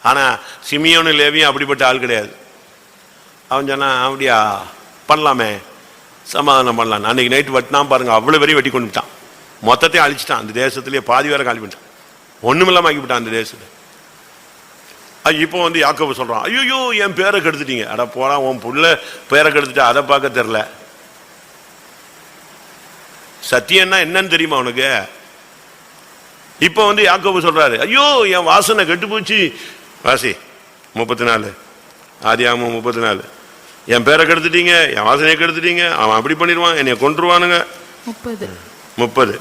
ஆனால் சிமியோனு லேவியும் அப்படிப்பட்ட ஆள் கிடையாது. அவன் சொன்னா, அப்படியா பண்ணலாமே, சமாதானம் பண்ணலாம். அன்னைக்கு நைட்டு வெட்டினான் பாருங்க, அவ்வளோ வரையும் வெட்டி கொண்டு விட்டான், மொத்தத்தையும் அழிச்சிட்டான். அந்த தேசத்திலேயே பாதி வேற காலி பண்ணிட்டான், ஒண்ணுமில்லாம ஆக்கிவிட்டான் அந்த தேசத்தை. இப்போ வந்து யாக்கோபு சொல்றான், ஐயோ என் பேரை கெடுத்துட்டீங்க. அட போனா, உன் புள்ள பேரை கெடுத்துட்டா, அதை பார்க்க தெரியல. சத்தியம்னா என்னன்னு தெரியுமா உனக்கு? இப்போ வந்து யாக்கோபு சொல்றாரு, ஐயோ என் வாசனை கெட்டு போச்சு. வாசி 34, ஆதியாகமம் 34. என் பேரை கெடுத்துட்டீங்க, என் வாசனையை கெடுத்துட்டீங்க, அவன் அப்படி பண்ணிடுவான், என்னை கொன்றுவானுங்க. 30.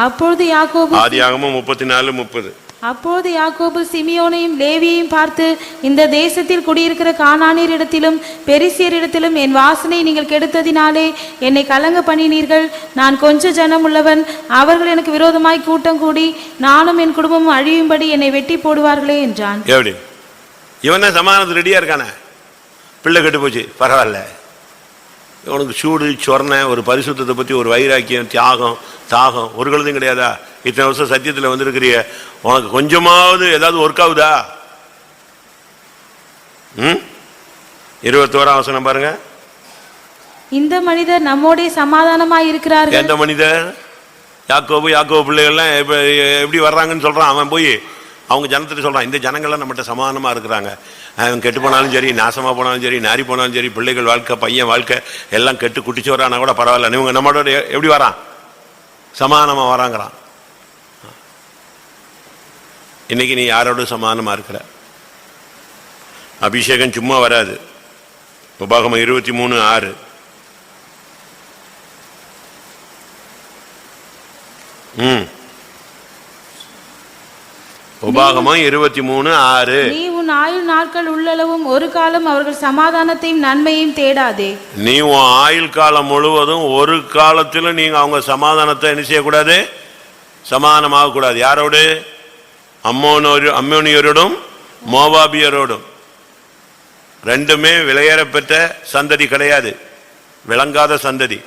அப்பொழுது யாக்கோபு, ஆதியாகமம் 34:30. அப்போது யாக்கோபு சிமியோனையும் லேவியையும் பார்த்து, இந்த தேசத்தில் குடியிருக்கிற கானானியரிடத்திலும் பெரிசியரிடத்திலும் என் வாசனை நீங்கள் கெடுத்ததினாலே என்னை கலங்க பண்ணினீர்கள். நான் கொஞ்ச ஜனம் உள்ளவன், அவர்கள் எனக்கு விரோதமாய் கூட்டம் கூடி நானும் என் குடும்பமும் அழியும்படி என்னை வெட்டி போடுவார்களே என்றான். எப்படி இவன் சமாதானத்துக்கு ரெடியா இருக்கானே? பிள்ளை கெட்டு போச்சு, பரவாயில்ல. உனக்கு சூடு சொரணை, ஒரு பரிசுத்தத்தை பற்றி ஒரு வைராக்கியம், தியாகம், தாகம் ஒரு கழுதும் கிடையாதா? இத்தனை வருஷம் சத்தியத்தில் வந்திருக்கிறிய, உனக்கு கொஞ்சமாவது ஏதாவது ஒர்க் ஆகுதா? 21ஆம் வசனம் பாருங்க. இந்த மனிதர் நம்மோட சமாதானமாய் இருக்கிறார்கள். எந்த மனிதர்? யாக்கோபு பிள்ளைகள்லாம் எப்படி வர்றாங்கன்னு சொல்றான். அவன் போய் அவங்க ஜனத்திட்ட சொல்றான், இந்த ஜனங்கள்லாம் நம்மகிட்ட சமாதானமா இருக்கிறாங்க, அவன் கெட்டு போனாலும் சரி, நாசமா போனாலும் சரி, நாரி போனாலும் சரி, பிள்ளைகள் வாழ்க்கை, பையன் வாழ்க்கை எல்லாம் கெட்டு குட்டிச்சு வரானா கூட பரவாயில்ல, இவங்க நம்மளோட எப்படி வரான்? சமாதானமா வராங்கிறான். இன்னைக்கு நீ யாரோட சமாதானமா இருக்கிற? அபிஷேகம் சும்மா வராது. உபாகமம் 23:6. உபாகமம் 23:6. நீ உன் ஆயுள் நாட்கள் உள்ளளவும் ஒரு காலம் அவர்கள் சமாதானத்தையும் நன்மையும் தேடாதே. நீ உன் ஆயுள் காலம் முழுவதும் ஒரு காலத்திலும் நீங்க அவங்க சமாதானத்தை என்ன செய்யக்கூடாது? சமாதானமாக கூடாது. யாரோடு? அம்மோனியரோடும் மோவாபியரோடும். ரெண்டுமே விலையேறப்பெற்ற சந்ததி கிடையாது, விளங்காத சந்ததி.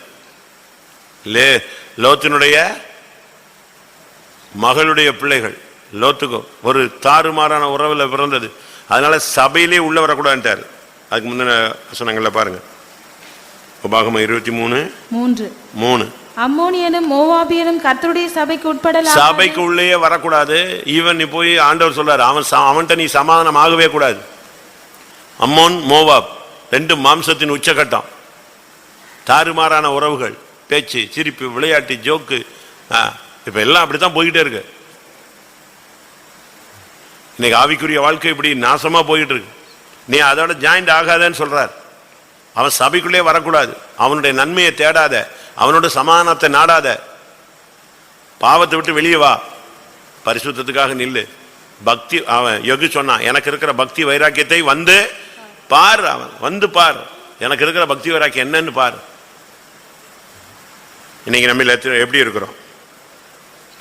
லோத்தினுடைய மகளுடைய பிள்ளைகள், லோத்துக்கும் ஒரு தாறுமாறான உறவில் பிறந்தது. அதனால சபையிலே உள்ள வரக்கூடாதுட்டார். அதுக்கு முந்தின வசனங்கள்ல பாருங்க. உபாகமம் 23:3. அம்மோனியனும் மோவாபியனும் கர்த்தருடைய சபைக்கு உட்படலாம். சபைக்கு உள்ளே வரக்கூடாது. ஈவன் நீ போய் ஆண்டவர் சொல்றாரு, அவன்கிட்ட நீ சமாதானம் ஆகவே கூடாது. அம்மோன் மோவாப் ரெண்டு மாம்சத்தின் உச்சகட்டம், தாறுமாறான உறவுகள், பேச்சு, சிரிப்பு, விளையாட்டு, ஜோக்கு, இப்ப எல்லாம் அப்படித்தான் போய்கிட்டே இருக்கு. இன்னைக்கு ஆவிக்குரிய வாழ்க்கை இப்படி நாசமா போயிட்டு இருக்கு. நீ அதோட ஜாயிண்ட் ஆகாதன்னு சொல்றார். அவன் சபைக்குள்ளே வரக்கூடாது, அவனுடைய நன்மையை தேடாத, அவனோட சமாதானத்தை நாடாத, பாவத்தை விட்டு வெளியே வா, பரிசுத்தத்துக்காக நில்லு. பக்தி, அவன் யோகி சொன்னான், எனக்கு இருக்கிற பக்தி வைராக்கியத்தை வந்து பார், அவன் வந்து பார். எனக்கு இருக்கிற பக்தி வைராக்கியம் என்னன்னு பாரு. இன்னைக்கு நம்ம எப்படி இருக்கிறோம்?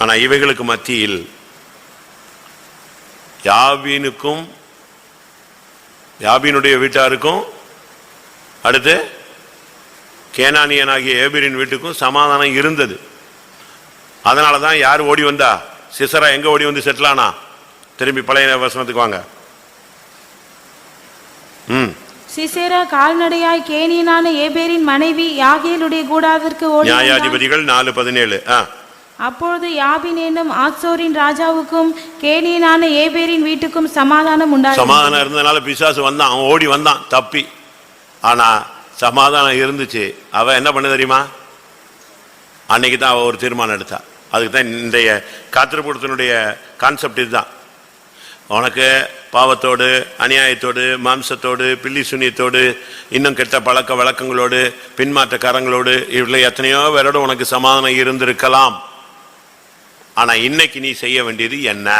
ஆனா இவைகளுக்கு மத்தியில் யாபீனுக்கும் யாபீனுடைய வீட்டாருக்கும் அடுத்து கேனானியனாகிய ஏபீரின் வீட்டுக்கும் சமாதானம் இருந்தது. அதனாலதான் யார் ஓடி வந்தா? சிசரா எங்க ஓடி வந்து செட்டிலானா? திரும்பி பழைய வசனத்துக்கு வாங்க. சிசேரா கால்நடையாய் கேனியனான ஏபேரின் மனைவி யாகேலுடைய கூடாரத்திற்கு ஓடி. நியாயாதிபதிகள் 4:17. அப்பொழுது யாபின் என்னும் ஆத்சோரின் ராஜாவுக்கும் கேனியனான ஏபேரின் வீட்டுக்கும் சமாதானம் உண்டாயிற்று. சமாதானம் இருந்ததுனால பிசாசு வந்தான், அவன் ஓடி வந்தான் தப்பி. ஆனா சமாதானம் இருந்துச்சு. அவ என்ன பண்ண தெரியுமா? அன்னைக்கு தான் அவ ஒரு தீர்மானம் எடுத்தா. அதுக்கு தான் இன்றைய காத்திருப்புடத்தினுடைய கான்செப்ட் இதுதான். உனக்கு பாவத்தோடு, அநியாயத்தோடு, மாம்சத்தோடு, பில்லி சுனியத்தோடு, இன்னும் கெட்ட பழக்க வழக்கங்களோடு, பின்மாற்றக்காரங்களோடு, இவ்வளோ எத்தனையோ பேரோடு உனக்கு சமாதானம் இருந்திருக்கலாம். ஆனா இன்னைக்கு நீ செய்ய வேண்டியது என்ன?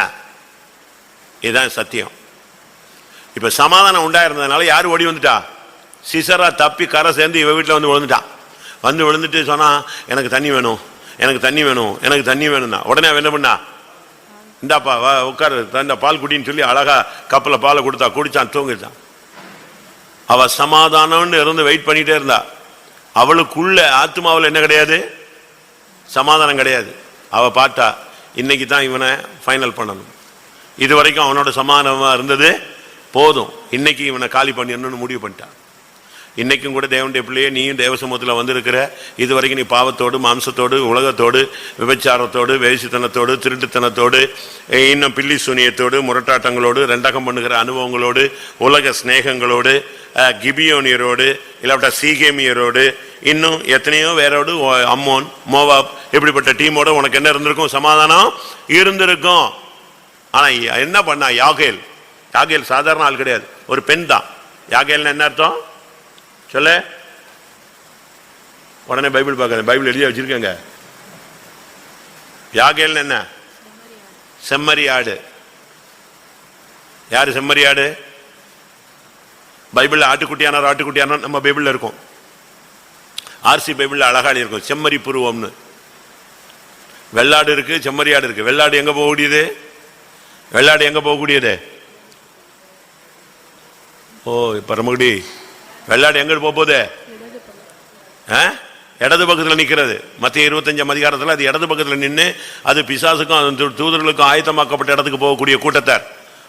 இதுதான் சத்தியம். இப்ப சமாதானம் உண்டாயிருந்ததுனால யாரு ஓடி வந்துட்டா? சிசரா தப்பி கரை சேர்ந்து இவ வீட்டில் வந்து விழுந்துட்டான். வந்து விழுந்துட்டு சொன்னா, எனக்கு தண்ணி வேணும், எனக்கு தண்ணி வேணும், எனக்கு தண்ணி வேணும்னா உடனே அவன் என்ன பண்ணா? இந்தாப்பா வா உட்காரு, இந்த பால் குடின்னு சொல்லி அழகா கப்பலை பாலை கொடுத்தா, குடிச்சான், தூங்கிட்டான். அவ சமாதானம்னு இருந்து வெயிட் பண்ணிட்டே இருந்தா. அவளுக்குள்ள ஆத்மாவில் என்ன கிடையாது? சமாதானம் கிடையாது. அவ பார்த்தா இன்னைக்கு தான் இவனை ஃபைனல் பண்ணணும். இது வரைக்கும் அவனோட சமாதானமா இருந்தது போதும், இன்னைக்கு இவனை காலி பண்ணிடணும்னு முடிவு பண்ணிட்டான். இன்னைக்கும் கூட தேவனுடைய பிள்ளையே, நீயும் தேவ சமூகத்தில் வந்திருக்கிற, இது வரைக்கும் நீ பாவத்தோடு, மாம்சத்தோடு, உலகத்தோடு, விபச்சாரத்தோடு, வேசித்தனத்தோடு, திருட்டுத்தனத்தோடு, இன்னும் பில்லி சூனியத்தோடு, முரட்டாட்டங்களோடு, ரெண்டகம் பண்ணுகிற அனுபவங்களோடு, உலக ஸ்நேகங்களோடு, கிபியோனியரோடு, இல்லாவிட்ட சீகேமியரோடு, இன்னும் எத்தனையோ வேரோடு, அம்மோன், மோவாப், இப்படிப்பட்ட டீமோட உனக்கு என்ன இருந்திருக்கும்? சமாதானம் இருந்திருக்கும். ஆனா என்ன பண்ணா? யாகேல். யாகேல் சாதாரண ஆள் கிடையாது, ஒரு பெண் தான். யாகேல்னு என்ன அர்த்தம் சொல்ல? உடனே பைபிள் பார்க்க, பைபிள் எழுதி வச்சிருக்கேங்க. யாகேல்னு என்ன? செம்மறி ஆடு. யாரு செம்மறி ஆடு? பைபிள்ல ஆட்டுக்குட்டியானார், ஆட்டுக்குட்டியானார் நம்ம பைபிள்ல இருக்கும். ஆர்சி பைபிள்ல அழகாடி இருக்கும், செம்மறி புருவம்னு. வெள்ளாடு இருக்கு, செம்மறி ஆடு இருக்கு. வெள்ளாடு எங்க போகக்கூடியது? வெள்ளாடு எங்க போகக்கூடியது? ஓ பரமகுடி, வெள்ளாடு எங்க போகுது? இடது பக்கத்தில் நிற்கிறது. மத்திய 25 அதிகாரத்தில் அது இடது பக்கத்தில் நின்று, அது பிசாசுக்கும் அது தூதர்களுக்கும் ஆயத்தமாக்கப்பட்ட இடத்துக்கு போகக்கூடிய கூட்டத்தார்.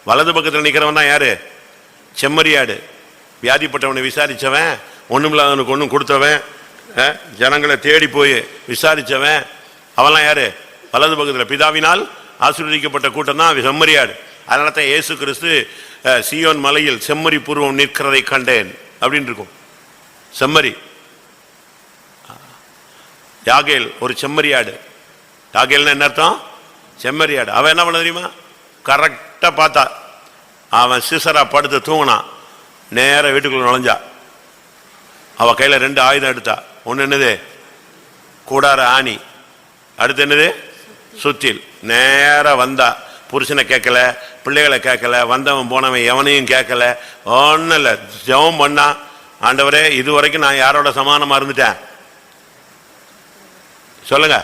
வலது பக்கத்தில் நிற்கிறவன் தான் யாரு? செம்மறியாடு. வியாதிப்பட்டவனை விசாரிச்சவன், ஒண்ணுமில்லாதவனுக்கு ஒன்றும் கொடுத்தவன், ஜனங்களை தேடி போய் விசாரிச்சவன், அவெல்லாம் யாரு? வலது பக்கத்தில் பிதாவினால் ஆசீர்வதிக்கப்பட்ட கூட்டம் தான் செம்மறியாடு. அதனால தான் இயேசு கிறிஸ்து சீயோன் மலையில் செம்மறி பூர்வம் நிற்கிறதை கண்டேன் அப்படின்னு இருக்கும். செம்மறி. யாகேல் ஒரு செம்மறியாடு. யாகேல்னா என்ன அர்த்தம்? செம்மறியாடு. அவன் என்ன பண்ண தெரியுமா? கரெக்டா பார்த்தா அவன் சிசரா படுத்து தூங்கினான். நேர வீட்டுக்குள்ள நுழைஞ்சா. அவ கையில 2 ஆயுதம் எடுத்தா. ஒன்னு என்னது? கூடார ஆணி. அடுத்து என்னது? சுத்தில். நேர வந்தா. புருஷனை கேட்கல, பிள்ளைகளை கேட்கல, வந்தவன் போனவன் எவனையும் கேட்கல, ஒன்னும் இல்லை. ஜெபம் பண்ணா, ஆண்டவரே இதுவரைக்கும் நான் யாரோட சமானமா இருந்துட்டேன் சொல்லுங்க?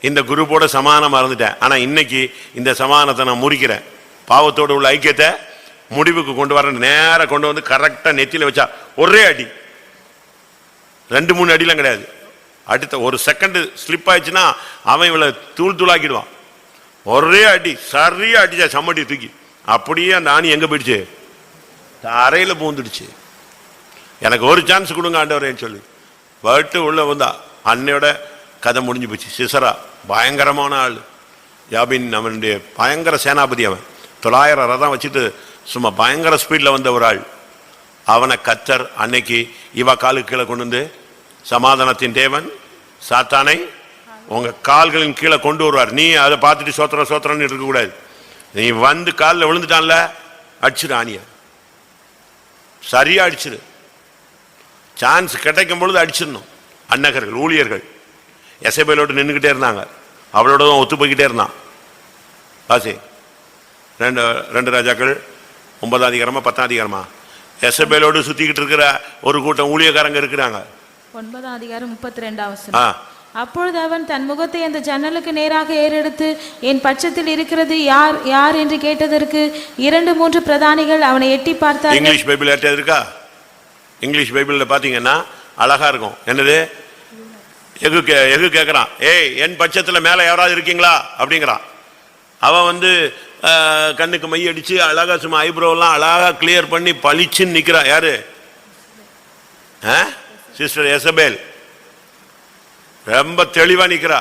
இந்த குரூப்போட சமானமா இருந்துட்டேன். ஆனா இன்னைக்கு இந்த சமானத்தை நான் முறிக்கிறேன். பாவத்தோடு உள்ள ஐக்கியத்தை முடிவுக்கு கொண்டு வர நேர கொண்டு வந்து கரெக்டா நெத்தியில வச்சா ஒரே அடி. 2-3 அடிலாம் கிடையாது. அடுத்த ஒரு செகண்ட் ஸ்லிப் ஆயிடுச்சுன்னா அவன் இவளை தூள் தூளாக்கிடுவான். ஒரே அடி, சரியா அடிச்சா சம்மட்டி தூக்கி. அப்படியே அந்த ஆணி எங்க போயிடுச்சு? அறையில பூந்துடுச்சு. எனக்கு ஒரு சான்ஸ் கொடுங்க ஆண்டவரேன்னு சொல்லி வட்டு உள்ள வந்தா. அன்னையோட கதை முடிஞ்சு போச்சு. சிசரா பயங்கரமான ஆள். யாபின் அவனுடைய பயங்கர சேனாபதி. அவன் 900 ரதம் வச்சுட்டு சும்மா பயங்கர ஸ்பீட்ல வந்த ஒரு ஆள். அவனை கத்தர் அன்னைக்கு இவ காலுக்கு கீழே கொண்டு வந்து, சமாதானத்தின் தேவன் சாத்தானை உங்க கால்களின் கீழே கொண்டு வருவார். நீ அதை பார்த்துட்டு சோத்திரம் சோத்திரம்னு இருக்கக்கூடாது. நீ வந்து காலில் விழுந்துட்டான்ல, அடிச்சிரு ஆணிய, சரியா அடிச்சிரு. சான்ஸ் கிடைக்கும் பொழுது அடிச்சிடணும். அன்னகர்கள், ஊழியர்கள் எசபேலோடு நின்றுக்கிட்டே இருந்தாங்க. அவளோட தான் ஒத்து போய்கிட்டே இருந்தான். வாசி 2 ராஜாக்கள் 9ஆம் அதிகாரமா 10ஆம் அதிகாரமா? எசபேலோடு சுத்திக்கிட்டு இருக்கிற ஒரு கூட்டம் ஊழியக்காரங்க இருக்கிறாங்க. 9:32. அப்பொழுது அவன் தன் முகத்தை அந்த ஜன்னலுக்கு நேராக ஏறெடுத்து, என் பட்சத்தில் இருக்கிறது யார் யார் என்று கேட்டதற்கு 2-3 பிரதானிகள் அவனை எட்டி பார்த்தார்கள். இங்கிலீஷ் பைபிள் ஏற்றது இருக்கா? இங்கிலீஷ் பைபிள்ல பாத்தீங்கன்னா அழகா இருக்கும். என்னது? எகு கேட்கிறான், ஏய் என் பட்சத்துல மேல யாராவது இருக்கீங்களா அப்படிங்கிறான். அவன் கண்ணுக்கு மை அடிச்சு அழகா சும்மா ஐப்ரோ எல்லாம் அழகா கிளியர் பண்ணி பளிச்சுன்னு நிக்கிறான். யாரு? சிஸ்டர் எசபேல் ரொம்ப தெளிவா நிக்கிறா.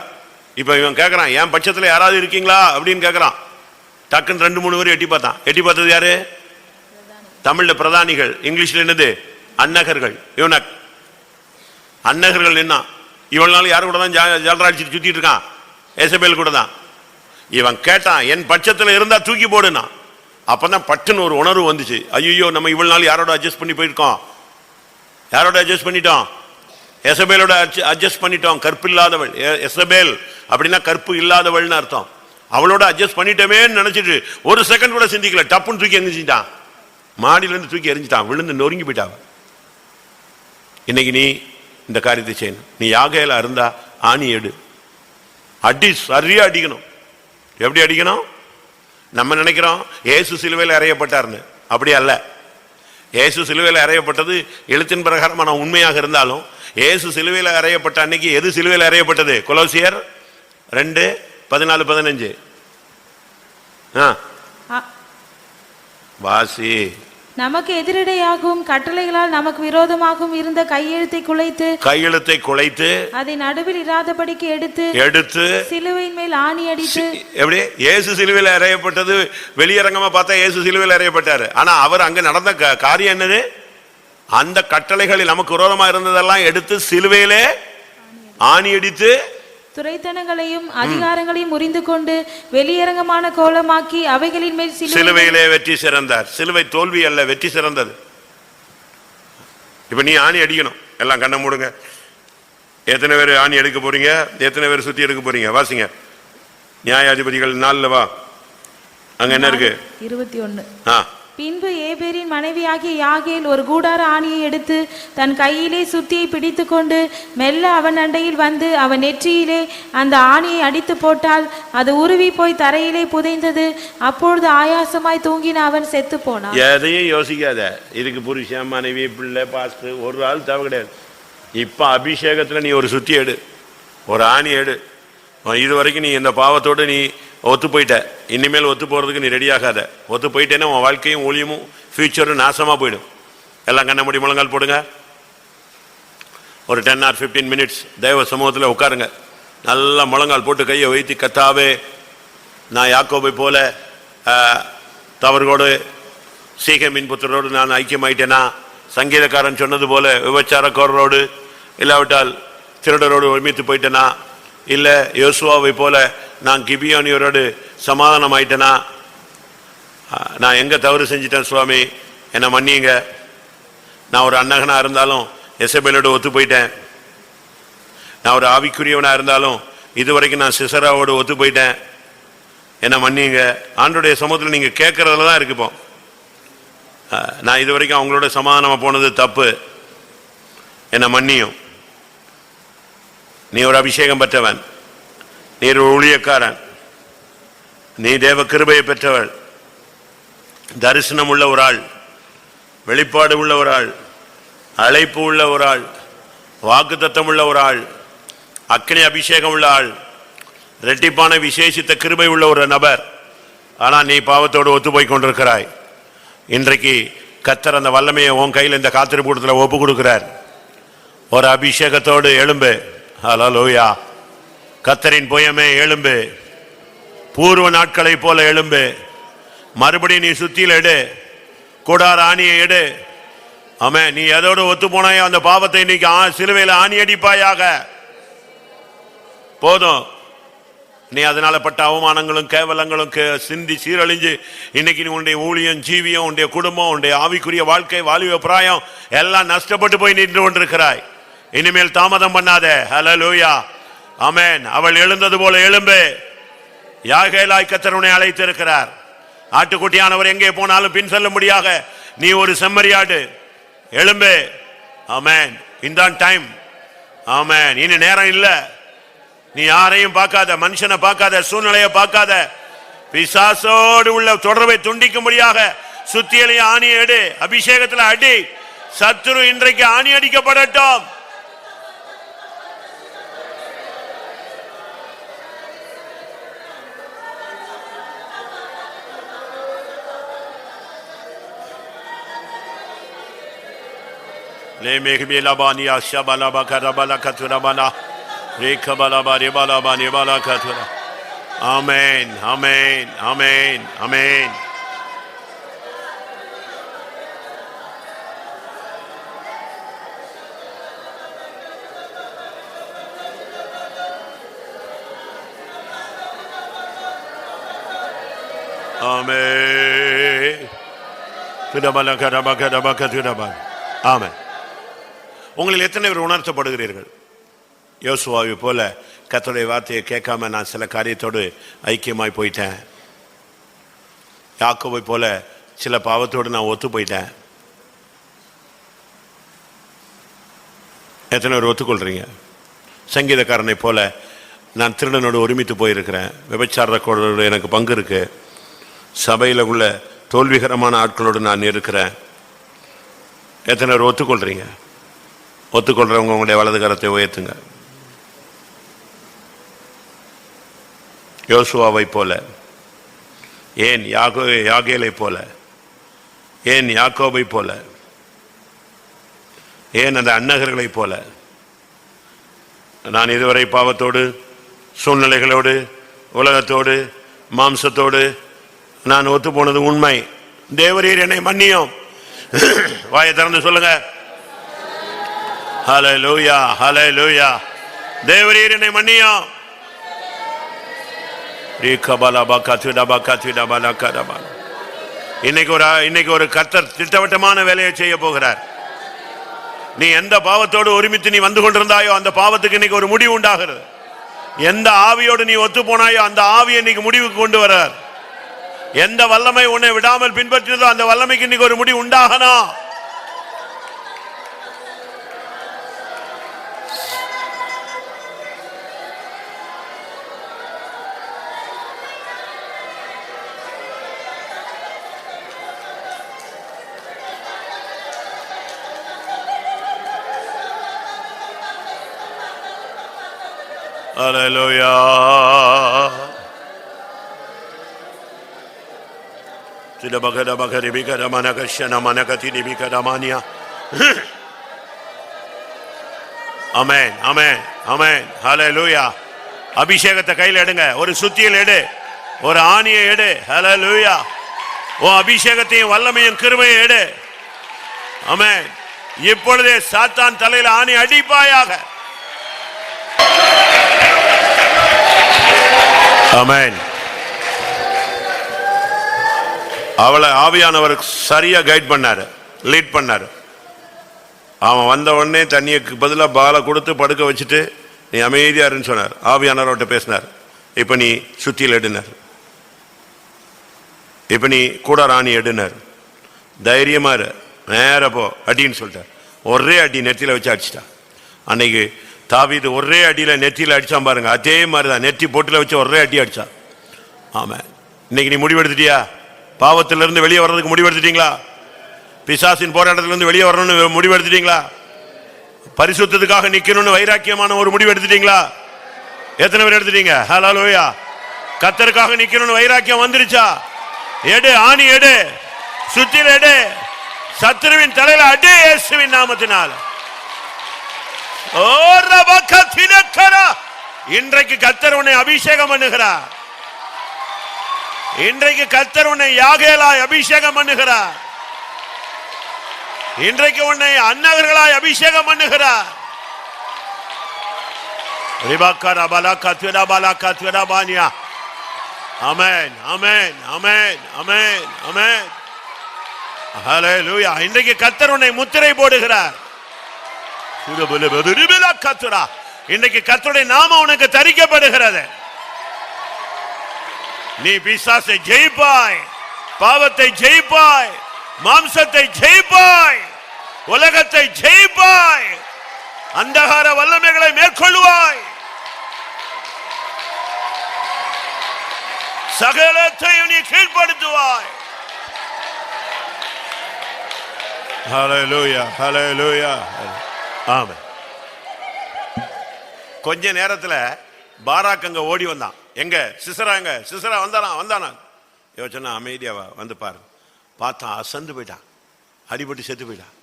இப்ப இவன் கேட்கறான், என் பட்சத்துல யாராவது இருக்கீங்களா அப்படின்னு கேட்கறான். டக்குன்னு 2-3 பேர் எட்டி பார்த்தான். எட்டி பார்த்தது யாரு? தமிழ்ல பிரதானிகள், இங்கிலீஷ்ல என்னது? அன்னகர்கள். இவனக் அன்னகர்கள் நின்னா. இவள் நாள் யாரு கூட தான் ஜலராட்சி சுத்திட்டு இருக்கான்? எசபேல் கூட தான். இவன் கேட்டான், என் பட்சத்துல இருந்தா தூக்கி போடுனா. அப்பதான் பட்டுன்னு ஒரு உணர்வு வந்துச்சு. ஐயோ, நம்ம இவ்வளவு நாள் யாரோட அட்ஜஸ்ட் பண்ணி போயிருக்கோம்? யாரோட அட்ஜஸ்ட் பண்ணிட்டோம்? எசபேலோட அட்ஜஸ்ட் பண்ணிட்டோம். கற்பு இல்லாதவள் எசபேல் அப்படின்னா கற்பு இல்லாதவள்னு அர்த்தம். அவளோட அட்ஜஸ்ட் பண்ணிட்டோமே நினைச்சிட்டு ஒரு செகண்ட் கூட சிந்திக்கல. டப்புன்னு தூக்கி எரிஞ்சிட்டான். மாடியில இருந்து தூக்கி எரிஞ்சிட்டான். விழுந்து நொறுங்கி போயிட்டான். இன்னைக்கு நீ இந்த காரியத்தை செய்யணும். நீ யாகையில இருந்தா ஆணி எடு, அடி சரியா அடிக்கணும். எப்படி அடிக்கணும்? நம்ம நினைக்கிறோம் இயேசு சிலுவையில் அறையப்பட்டார்னு. அப்படி அல்ல. இயேசு சிலுவையில் அறையப்பட்டது எழுத்தின் பிரகாரமான உண்மையாக இருந்தாலும், இயேசு சிலுவையில் அறையப்பட்ட அன்னைக்கு எது சிலுவையில் அறையப்பட்டது? கொலோசியர் 2:14-15. வாசி. நமக்கு எதிரடையாகவும் கட்டளைகளால் நமக்கு விரோதமாகவும் இருந்த கையெழுத்தை குலைத்து அதை நடுவில் இராதபடிக்கு எடுத்து சிலுவையின் மேல் ஆணி அடித்து. எப்படி? இயேசு சிலுவையில் அறையப்பட்டது வெளியரங்கமா பார்த்தா இயேசு சிலுவையில் அறையப்பட்டாரு. ஆனா அவர் அங்க நடந்த காரியம் என்னது? அந்த கட்டளைகளில் நமக்கு விரோதமா இருந்ததெல்லாம் எடுத்து சிலுவையிலே ஆணி அடித்து துரைத்தனங்களையும் அதிகாரங்களையும் முறிந்து கொண்டு வெளியரங்கமான கோலமாக்கி அவைகளின் மேல் சிலுவையிலே வெற்றி சிறந்தார். சிலுவை தோல்வி அல்ல, வெற்றி சிறந்தது. இப்ப நீ ஆணி அடிக்கணும். எல்லாம் கண்ணை மூடுங்க. எத்தனை பேர் ஆணி எடுக்க போறீங்க? எத்தனை பேர் சுத்தி எடுக்க போறீங்க? வாசிங்க. நியாயாதிபதிகள் 4 வா. அங்க என்ன இருக்கு? 21. பின்பு ஏபேரின் மனைவியாகிய யாகேல் ஒரு கூடார ஆணியை எடுத்து தன் கையிலே சுத்தியை பிடித்து கொண்டு மெல்ல அவன் அண்டையில் வந்து அவன் நெற்றியிலே அந்த ஆணியை அடித்து போட்டால் அது உருவி போய் தரையிலே புதைந்தது. அப்பொழுது ஆயாசமாய் தூங்கின அவன் செத்து போனான். எதையும் யோசிக்காத. இதுக்கு புருஷன், மனைவி, பிள்ளை, பாஸ்டர் ஒரு ஆள் தேவை கிடையாது. இப்ப அபிஷேகத்துல நீ ஒரு சுத்தி எடு, ஒரு ஆணி எடு. இது வரைக்கும் நீ இந்த பாவத்தோடு நீ ஒத்து போயிட்ட. இனிமேல் ஒத்து போறதுக்கு நீ ரெடி ஆகாத. ஒத்து போயிட்டேன்னா உன் வாழ்க்கையும் ஊழியமும் ஃபியூச்சரும் நாசமா போயிடும். எல்லாம் கண்ண மூடி முழங்கால் போடுங்க. ஒரு 10 or 15 minutes தேவ சமூகத்தில் உட்காருங்க. நல்லா முழங்கால் போட்டு கையை வைத்து, கர்த்தாவே, நான் யாக்கோபை போல தவறுகோடு சீகேமின் புத்திரரோடு நான் ஐக்கியமாயிட்டேனா? சங்கீதக்காரன் சொன்னது போல விபச்சாரக்காரரோடு இல்லாவிட்டால் திருடரோடு ஒருமித்து போயிட்டேனா? இல்ல யோசுவாவை போல நான் கிபியோனியரோடு சமாதானம் ஆயிட்டேனா? நான் எங்க தவறு செஞ்சிட்டேன் சுவாமி, என்ன மன்னியுங்க. நான் ஒரு அன்னகனா இருந்தாலும் எசபேலோடு ஒத்து போயிட்டேன். நான் ஒரு ஆவிக்குரியவனா இருந்தாலும் இதுவரைக்கும் நான் சிசராவோடு ஒத்து போயிட்டேன். என்ன மன்னியுங்க. ஆண்டோடைய சமூகத்தில் நீங்க கேட்கறதுல தான் இருக்கு. இப்போ நான் இதுவரைக்கும் அவங்களோட சமாதானமா போனது தப்பு, என்ன மன்னியும். நீ ஒரு அபிஷேகம் பெற்றவன், நீ ஒரு ஊழியக்காரன், நீ தேவ கிருபையை பெற்றவள், தரிசனம் உள்ள ஒரு ஆள், வெளிப்பாடு உள்ள ஒரு ஆள், அழைப்பு உள்ள ஒரு ஆள், வாக்குத்தத்தம் உள்ள ஒரு ஆள், அக்கினி அபிஷேகம் உள்ள ஆள், இரட்டிப்பான விசேஷித்த கிருபை உள்ள ஒரு நபர். ஆனா நீ பாவத்தோடு ஒத்து போய் கொண்டிருக்கிறாய். இன்றைக்கு கர்த்தர் அந்த வல்லமையை உன் கையில் இந்த காத்திருப்பு கூட்டத்தில் ஒப்பு கொடுக்கிறார். ஒரு அபிஷேகத்தோடு எழும்பு. ஹல்லேலூயா. கர்த்தரின் புயமே எழும்பு. பூர்வ நாட்களை போல எழும்பு. மறுபடியும் நீ சுத்தியில் எடு, கூடார ஆணியை எடு. ஆமென். நீ எதோடு ஒத்து போனாயோ அந்த பாவத்தை இன்னைக்கு சிலுவையில் ஆணி அடிப்பாயாக. போதும். நீ அதனால பட்ட அவமானங்களும் கேவலங்களும் சிந்தி சீரழிஞ்சு இன்னைக்கு நீ உன்னுடைய ஊழியம், ஜீவியம், உன்னுடைய குடும்பம், உன்னுடைய ஆவிக்குரிய வாழ்க்கை, வாலிப பிராயம் எல்லாம் நஷ்டப்பட்டு போய் நின்று கொண்டிருக்கிறாய். இனிமேல் தாமதம் பண்ணாத. ஹல்லேலூயா. ஆமென். அவள் எழுந்தது போல எழும்பு. யாகேலாய் கர்த்தர் உன்னை அழைத்து இருக்கிறார். ஆட்டுக்குட்டியானவர் எங்கே போனாலும் பின் செல்லும்படியாக நீ ஒரு செம்மறியாடு, எழும்பே. ஆமென். இதான் டைம். ஆமென். இனி நேரம் இல்ல. நீ யாரையும் பார்க்காத, மனுஷனை பார்க்காத, சூழ்நிலையை பார்க்காத, பிசாசோடு உள்ள தொடர்பை துண்டிக்கும்படியாக சுத்தியலை ஆணி எடு, அபிஷேகத்தில் அடி. சத்துரு இன்றைக்கு ஆணி அடிக்கப்படட்டும். ஆமென், ஆமென், ஆமென், ஆமென். ஆமென். உங்களில் எத்தனை பேர் உணர்த்தப்படுகிறீர்கள்? யோசுவாவை போல கர்த்தருடைய வார்த்தையை கேட்காம நான் சில காரியத்தோடு ஐக்கியமாய் போயிட்டேன். யாக்கோபை போல சில பாவத்தோடு நான் ஒத்து போயிட்டேன். எத்தனை பேர் ஒத்துக்கொள்றீங்க? சங்கீதக்காரனை போல நான் திருடனோடு ஒருமித்து போயிருக்கிறேன். விபச்சாரத்தோடு எனக்கு பங்கு இருக்கு. சபையில் உள்ள தோல்விகரமான ஆட்களோடு நான் இருக்கிறேன். எத்தனை பேர் ஒத்துக்கொள்றீங்க? ஒத்துக்கொள்றவங்க உங்களுடைய வலது கரத்தை உயர்த்துங்க. யோசுவாவை போல, ஏன் யாகேலை போல, ஏன் யாக்கோபை போல, ஏன் அந்த அன்னகர்களை போல நான் இதுவரை பாவத்தோடு, சூழ்நிலைகளோடு, உலகத்தோடு, மாம்சத்தோடு நான் ஒத்து போனது உண்மை. தேவரீர் என்னை மன்னியும். வாயை திறந்து சொல்லுங்க. ஹல்லேலூயா, ஹல்லேலூயா. தேவரீர் என்னை மன்னியும். இன்னைக்கு ஒரு கர்த்தர் திட்டவட்டமான வேலையை செய்ய போகிறார். நீ எந்த பாவத்தோடு ஒருமித்து நீ வந்து கொண்டிருந்தாயோ அந்த பாவத்துக்கு இன்னைக்கு ஒரு முடிவு உண்டாகிறது. எந்த ஆவியோடு நீ ஒத்து போனாயோ அந்த ஆவியை இன்னைக்கு முடிவுக்கு கொண்டு வரார். எந்த வல்லமை உன்னை விடாமல் பின்பற்றினதோ அந்த வல்லமைக்கு இன்னைக்கு ஒரு முடிவு உண்டாகணும். Hallelujah. Amen, amen, amen. Hallelujah. அபிஷேகத்தை கையில் எடுங்க. ஒரு சுத்தியல் எடு, ஒரு ஆணியை எடு. Hallelujah. ஓ அபிஷேகத்தையும் வல்லமையும் கிருபையும் எடு. ஆமென். இப்பொழுதே சாத்தான் தலையில் ஆணி அடிப்பாயாக. ஆமென். அவளை ஆவியானவர் சரியா கைட் பண்ணாரு, லீட் பண்ணாரு. அவன் வந்த உடனே தண்ணிக்கு பதிலாக பாலை கொடுத்து படுக்க வச்சுட்டு நீ அமைதியா இருன்னு சொன்னார். ஆவியானவர்கிட்ட பேசினார். இப்ப நீ சுத்தியில் எடுனார், இப்ப நீ கூட ராணி எடுனார். தைரியமா இரு, நேர போ அடின்னு சொல்லிட்டார். ஒரே அடி நெத்தியில வச்சு அடிச்சிட்டா. அன்னைக்கு தாவீது ஒரே அடியில நெத்தியில அடிச்சான் பாருங்க. அதே மாதிரிதான் நெத்தி போட்டுல வச்சு ஒரே அடி அடிச்சா. ஆமா. இன்னைக்கு நீ முடிவெடுத்துட்டியா? பாவத்திலிருந்து வெளியே வர்றதுக்கு முடிவெடுத்துட்டீங்களா? பிசாசின் போராட்டத்திலிருந்து வெளியே வரணும்னு முடிவெடுத்துட்டீங்களா? பரிசுத்தத்துக்காக நிக்கணும்னு வைராக்கியமான ஒரு முடிவு எடுத்துட்டீங்களா? எத்தனை பேர் எடுத்துட்டீங்க? ஹல்லேலூயா. கர்த்தருக்காக நிக்கணும்னு வைராக்கியம் வந்துருச்சா? எடு, ஆணி எடு, சுத்தில எடு, சத்துருவின் தலையில அடி இயேசுவின் நாமத்தினால. இன்றைக்கு கர்த்தர் உன்னை அபிஷேகம் பண்ணுகிறார். இன்றைக்கு கர்த்தர் உன்னை யாகேலாய் அபிஷேகம் பண்ணுகிறார். இன்றைக்கு உன்னை அன்னகர்களாய் அபிஷேகம் பண்ணுகிறார். ஆமென், ஆமென், ஆமென், ஆமென், ஆமென். ஹல்லேலூயா. இன்றைக்கு கர்த்தர் உன்னை முத்திரை போடுகிறார். இன்றைக்கு கர்த்தருடைய நாமம் உனக்கு தரிக்கப்படுகிறது. நீ பிசாசை ஜெயிப்பாய், பாவத்தை ஜெயிப்பாய், மாம்சத்தை ஜெயிப்பாய், உலகத்தை ஜெயிப்பாய், அந்தகார வல்லமைகளை மேற்கொள்வாய், சகலத்தையும் நீ கீழ்ப்படுத்துவாய். ஹல்லேலூயா, ஹல்லேலூயா. ஆமென். கொஞ்ச நேரத்துல பாராக் அங்க ஓடி வந்தான். எங்க சிசரா, எங்க சிசரா வந்தானா யோசனை. அமைதியாவா வந்து பாரு. பார்த்தான், அசந்து போயிட்டான், அடிபட்டு செத்து போயிட்டான்.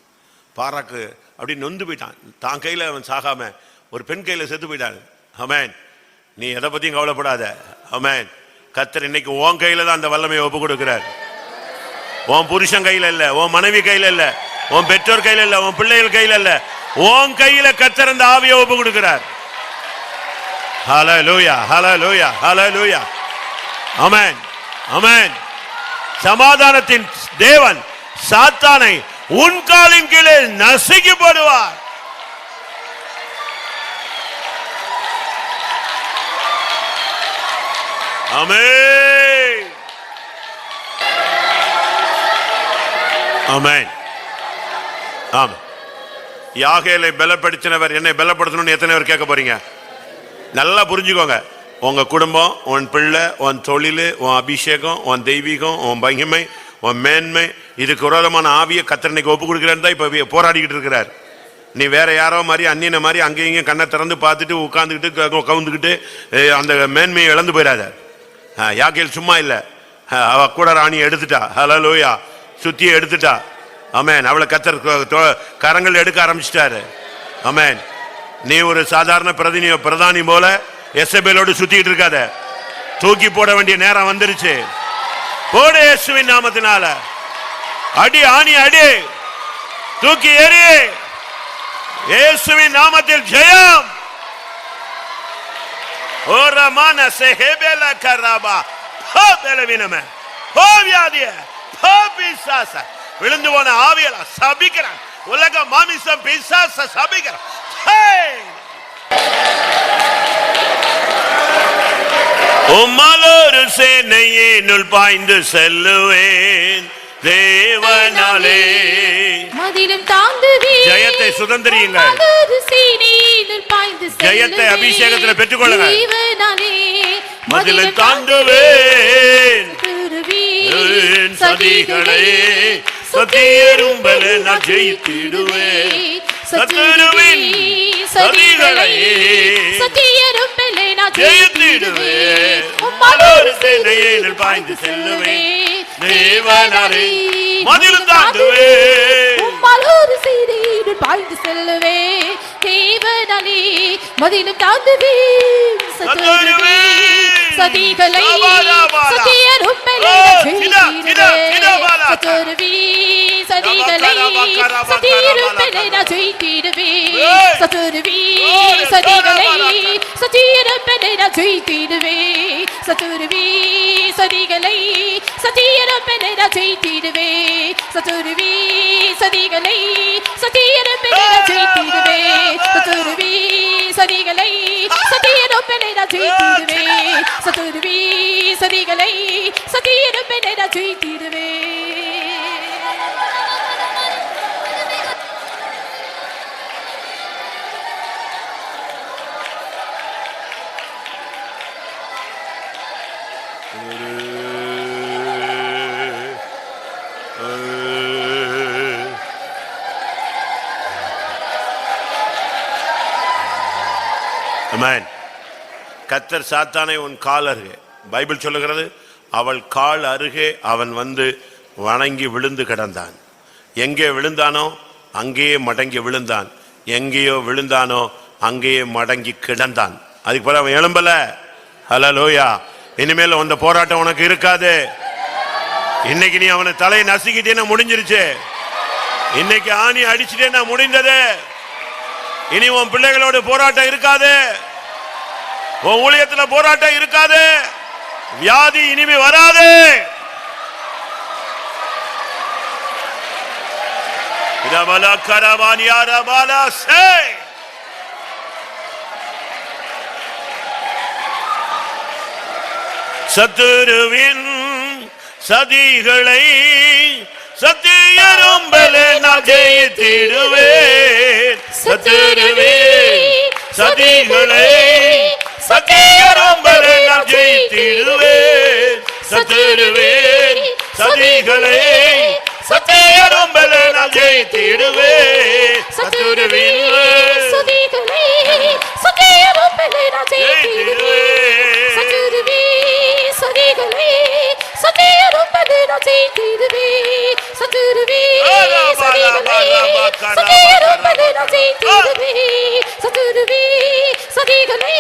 பாராக்கு அப்படி நொந்து போயிட்டான். தான் கையில அவன் சாகாம ஒரு பெண் கையில செத்து போயிட்டான். ஆமென். நீ எதை பத்தியும் கவலைப்படாத. ஆமென். கர்த்தர் இன்னைக்கு உன் கையில தான் அந்த வல்லமையை ஒப்பு கொடுக்கிறார். உன் புருஷன் கையில இல்ல, உன் மனைவி கையில இல்ல, உன் பெற்றோர் கையில இல்ல, உன் பிள்ளைகள் கையில இல்ல, உன் கையில கர்த்தர் அந்த ஆவியை ஒப்பு கொடுக்கிறார். ஹல்லேலூயா, ஹல்லேலூயா, ஹல்லேலூயா. ஆமென், ஆமென். சமாதானத்தின் தேவன் சாத்தானை உன் காலின் கீழே நசுக்கி போடுவார். ஆமென், ஆமென், ஆமென். யாகேலை பலப்படுத்தினவர் என்னை பலப்படுத்தணும்னு எத்தனை பேர் கேட்க போறீங்க? நல்லா புரிஞ்சுக்கோங்க. உங்க குடும்பம், உன் பிள்ளை, உன் தொழில், உன் அபிஷேகம், உன் தெய்வீகம், உன் மகிமை, உன் மேன்மை, இதுக்கு விரோதமான ஆவியை கர்த்தர் இன்னைக்கு ஒப்பு கொடுக்கிறேன்னு தான் இப்ப போராடிக்கிட்டு இருக்கிறார். நீ வேற யாரோ மாதிரி அந்நியனை மாதிரி அங்கேயும் இங்கேயும் கண்ணை திறந்து பார்த்துட்டு உட்காந்துக்கிட்டு கவுந்துக்கிட்டு அந்த மேன்மையை இழந்து போயிடாத. யாக்கேல் சும்மா இல்லை, அவ கூட ராணியை எடுத்துட்டா. ஹல்லேலூயா. சுத்தியை எடுத்துட்டா. ஆமென். அவளை கர்த்தர் கரங்கள் எடுக்க ஆரம்பிச்சிட்டாரு. ஆமென். நீ ஒரு சாதாரண பிரதானி போல எசபேலோடு சுத்திட்டு இருக்காத. தூக்கி போட வேண்டிய நேரம் வந்துருச்சு. போடு இயேசுவின் நாமத்தினால. அடி, ஆணி அடி, தூக்கி ஏறி. இயேசுவின் நாமத்தில் ஜெயம். ஓரமான செஹேபேல கராபா ஹோ பலவீனமே, ஹோ வியாதிய, ஹோ பிசாச, விழுந்து போன ஆவியல சபிக்கிறான். உலக மாமிசம் பிசாச சபிக்கிறான். உம்மலோரு சேனையினுள் பாய்ந்து செல்லுவேன் தேவனாலே. மதிலும் தாண்டுவேன். ஜெயத்தை சுதந்திரியுங்கள். ஜெயத்தை அபிஷேகத்தில் பெற்றுக்கொள்ளுங்க. மதிலும் தாண்டுவேன் சதிகளை, சத்தியரும்பல நான் ஜெயித்திடுவேன். சத்துருவின் சதிகளை சத்தியரும்பல நான் ஜெயித்திடுவேன். உம்மலோரு சேனையினுள் பாய்ந்து செல்லுவேன் தேவனாலே. மதிலும் தாண்டுவேன். உம்மலோரு சேனையினுள் பாய்ந்து செல்லுவேன் தேவனாலே. மதிலும் தாண்டுவேன். சத்துருவின் சதிகளை சத்தியரும்பல நான் ஜெயித்திடுவேன். சத்துருவின் சதிகளை சத்தியரும்பல நான் ஜெயித்திடுவேன். சத்துருவின் சதிகளை சத்தியரும்பல நான் ஜெயித்திடுவேன். சத்துருவின் சதிகளை சத்தியரும்பல நான் ஜெயித்திடுவேன். சத்துருவின் சதிகளை சத்தியரும்பல நான் ஜெயித்திடுவேன். சத்துருவின் சதிகளை சத்தியரும்பல நான் ஜெயித்திடுவேன். சத்துருவின் சதிகளை சத்தியரும்பல நான் ஜெயித்திடுவேன். ஆமென். கர்த்தர் சாத்தானை உன் கால் அருகே, பைபிள் சொல்லுகிறது, அவள் கால் அருகே அவன் வந்து வணங்கி விழுந்து கிடந்தான். எங்கே விழுந்தானோ அங்கேயே மடங்கி விழுந்தான். எங்கேயோ விழுந்தானோ அங்கேயே மடங்கி கிடந்தான். அதுக்கு பிறகு அவன் எழும்பல. ஹல்லேலூயா. இனிமேல் அந்த போராட்டம் உனக்கு இருக்காது. இன்னைக்கு நீ அவனை தலையை நசுக்கிட்டேன்னா முடிஞ்சிருச்சு. இன்னைக்கு ஆணி அடிச்சுட்டேன்னா முடிந்தது. இனி உன் பிள்ளைகளோட போராட்டம் இருக்காது. உன் ஊழியத்துல போராட்டம் இருக்காது. வியாதி இனிமே வராது. சத்துருவின் சதிகளை சத்தியரும்பலே நான் ஜெயித்திடுவேன். சத்துருவே சதிகளை சத்தியரும்பலே நான் ஜெயித்திடுவேன். சத்துருவே சதிகளை சத்தியரும்பலே நான் ஜெயித்திடுவேன். சத்துருவின் சதிகளை சத்தியரும்பலே நான் ஜெயித்திடுவேன். சத்துருவே சதிகளை சத்தியரும்பலே நான் ஜெயித்திடுவேன். சத்துருவே சதிகளை சத்தியரும்பலே நான் ஜெயித்திடுவேன். சத்துருவே சதிகளை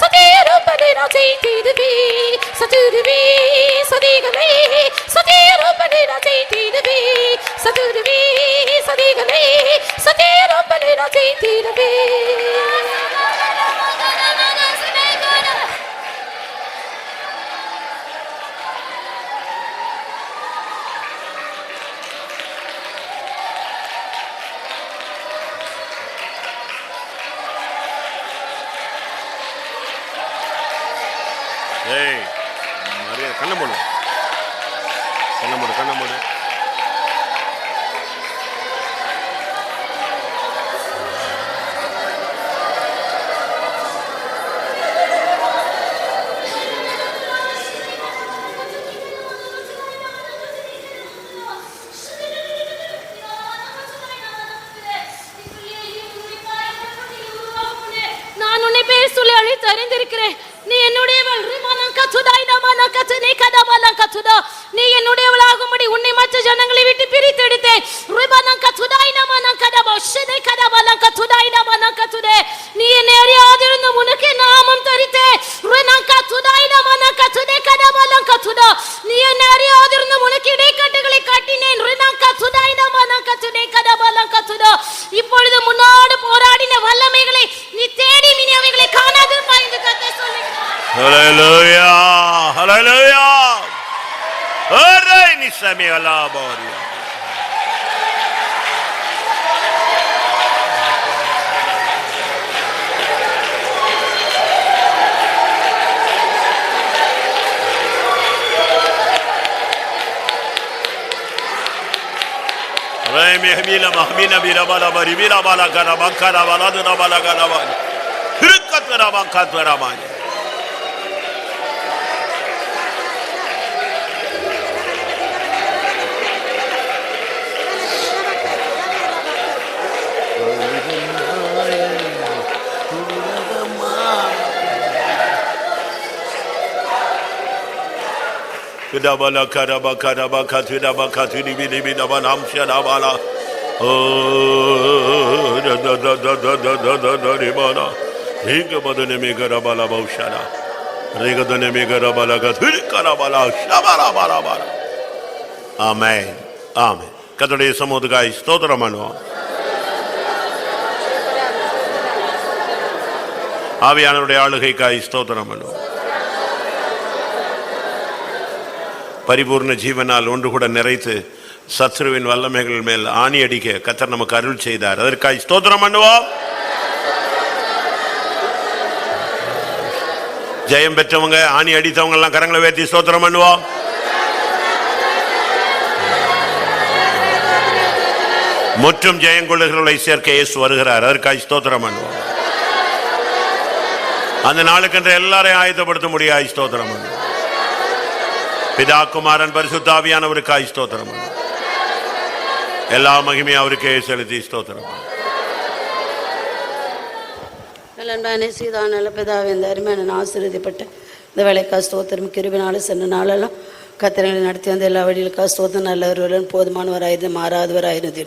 சத்தியரும்பலே நான் ஜெயித்திடுவேன். சத்துருவே சதிகளை சத்தியரும்பலே நான் ஜெயித்திடுவேன். சத்துருவே சதிகளை சத்தியரும்பலே நான் ஜெயித்திடுவேன். கண்ண மூடு கண்ண மூடு கண்ண மூடு. நான் உன்னை பேர் சொல்லி அழைத்து அறிந்திருக்கிறேன். நீ என்னுடையவள். நீ என்னுடையவளாகும்படி உன்னை மற்ற ஜனங்களை விட்டு பிரித்தெடுத்தேன். நீ என்னை அறியாதிருந்து உனக்கு நாமம் தரித்தேன். நீ என்னை அறியாதிருந்து உனக்கு இடைக்கட்டுகளை கட்டினேன். இப்பொழுது முன்னோடு போராடின வல்லமைகளை நீ தேடி நீ அவைகளை காணாதிருப்பாய் என்று கர்த்தர் சொல்லுகிறார். ஹல்லேலூயா ஹல்லேலூயா. Array நிசமே அலாபாரியா. Remi hamila mahmina birabala bari birabala karaba karabala durabala karaba. Hırkat veraban kat veraban. Kudabala karaba karaba katudaba katudi bili bidaba namşana bala. Oh da da da da da da da da da ribana. Riga badane me karabala baushana. Riga badane me karabala katudi karabala shabala bala bala. Amen. Amen. கர்த்தருடைய சமூகத்துக்காய் ஸ்தோத்திரம் பண்ணுவோம். ஆவியானவருடைய ஆளுகைக்காய் ஸ்தோத்திரம் பண்ணுவோம். பரிபூர்ண ஜீவனால் ஒன்று கூட நிறைத்து சத்ருவின் வல்லமைகள் மேல் ஆணி அடிக்க கர்த்தர் நமக்கு அருள் செய்தார். அதற்காக ஸ்தோத்திரம் பண்ணுவோம். ஜெயம் பெற்றவங்க ஆணி அடித்தவங்க எல்லாம் கரங்களை உயர்த்தி ஸ்தோத்திரம் பண்ணுவோம். முற்றும் ஜெயம் கொள்ளுகிறவர்களை சேர்க்க இயேசு வருகிறார். அதற்காக ஸ்தோத்திரம் பண்ணுவோம். அந்த நாளுக்கென்று எல்லாரையும் ஆயத்தப்படுத்த முடியாது. ஸ்தோத்திரம் பண்ணுவோம். பிதா குமாரன் பரிசுத்த ஆவியானவருக்காய் ஸ்தோத்திரம். எல்லா மகிமையும் அவருக்கே செலுத்தி ஸ்தோத்திரம். நல்ல சீதான நல்ல பிதாவே, இந்த அருமையான ஆசீர்வதிப்பட்ட இந்த வேலைக்கா ஸ்தோத்திரம். கிருபினால சென்ற நாளெல்லாம் கத்திரங்களை நடத்தி வந்த எல்லா வழிகளுக்கா ஸ்தோத்திரம். நல்லவர்களும் போதுமானவராயிருந்து மாறாதவராயிருந்து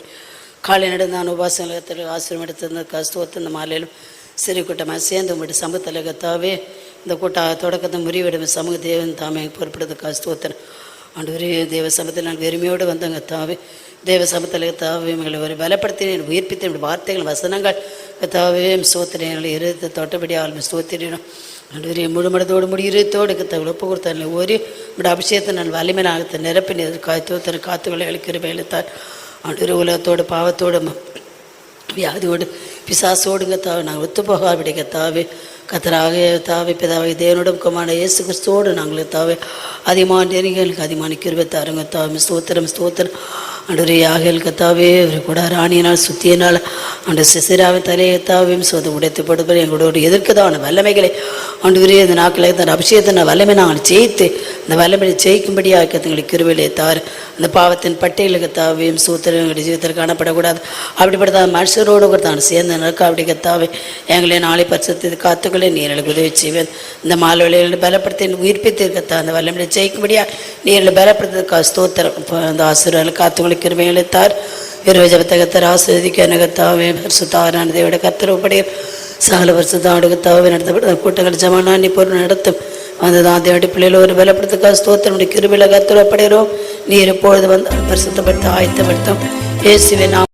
காலை நடந்தான் உபாசனத்தில் ஆசிரியம் எடுத்திருந்தக்கா ஸ்தோத்திரம். இந்த மாலையிலும் சிறு கூட்டமாக சேர்ந்து உங்கள்கிட்ட சமூகத்தில் கத்தாவே இந்த தொடக்கத்தை முறிவிடும் சமூக தேவன் தாமே பொறுப்படுறதுக்கா ஸ்தோத்திரம். ஆண்டவரே, தேவ சமத்தில் நான் வெறுமையோடு வந்தங்க தாவே. தேவ சமத்தில் தாவே எங்களை ஒரு பலப்படுத்தினேன், உயிர்ப்பித்த வார்த்தைகள் வசனங்கள் தாவே ஸ்தோத்திரம். எங்களை இருத்து தொட்டபடி ஆளுமை ஸ்தோத்திரிடும். ஆண்டவரே, முழுமடத்தோடு முடித்தோடு கத்தவங்களை ஒப்பு கொடுத்தாங்க. ஒரு அபிஷேகத்தை நான் வலிமை நாகத்தை நிரப்பினி காய்த்தோத்தனை காத்துக்களை அளிக்கிற வேலைத்தார். ஆண்டவரே, உலகத்தோடு பாவத்தோடு வியாதியோடு பிசாசோடுங்க தாவே நாங்கள் ஒத்து போகாவிடைங்க தாவே. கத்தராக தாவே பிதாவை தேவனோடும் குமாரனான இயேசு கிறிஸ்துவோடு நாங்கள் தாவே அதிகமான நெருங்கிகளுக்கு அதிகமான கிருபை தாருங்க தாவே. ஸ்தோத்திரம் ஸ்தோத்திரம். ஆண்டவரே யாகேல் கத்தாவே அவர் கூட ராணியினால் சுத்தியினால் ஆண்டு சிசிராவின் தலையை கத்தாவையும் சோது உடைத்து போடுவது எங்களோட எதிர்க்கதான வல்லமைகளை ஆண்டவரே இந்த நாட்களை தன் அபிஷேகத்தின் வல்லமை நாங்கள் ஜெயித்து அந்த வல்லமையை ஜெயிக்கும்படியாக எங்களுக்கு கிருபையிலே தார் அந்த பாவத்தின் பட்டையில் கத்தாவையும் சூத்திரங்களுடைய ஜீவிதத்தில் காணப்படக்கூடாது. அப்படிப்பட்ட மனுஷரோடு கூட தான் சேர்ந்த நடக்க அப்படி கத்தாவே எங்களை நாளை பரிசுத்தது காத்துக்களை நீர்களுக்கு உதவி செய்வேன். இந்த மாலவழிகளை பலப்படுத்தி உயிர்ப்பித்து இருக்கத்தா அந்த வல்லமையை ஜெயிக்கும்படியாக நீர்களை பலப்படுத்துறதுக்காக ஸ்தோத்திரம். அந்த ஆசிரியர்கள் காத்துக்களை கிருபைகளை தார். இரவு ஜபத்தகத்தர் ஆசிரியதிக்கு எனகத்தாவே பரிசுத்தாரான தேவோட கத்திரப்படையும் சகல வருஷத்தாடு கத்தாவே நடத்தப்பட்ட கூட்டங்கள் ஜமானானி பொருள் நடத்தும் அதுதான் தேவடி பிள்ளைகள் ஒரு பலப்படுத்துக்காக ஸ்தோத்திரம் கிருபையில கத்திரப்படுகிறோம். நீர் எப்பொழுது வந்து பரிசுத்தப்படுத்த ஆயத்தப்படுத்தும் இயேசுவே நாம்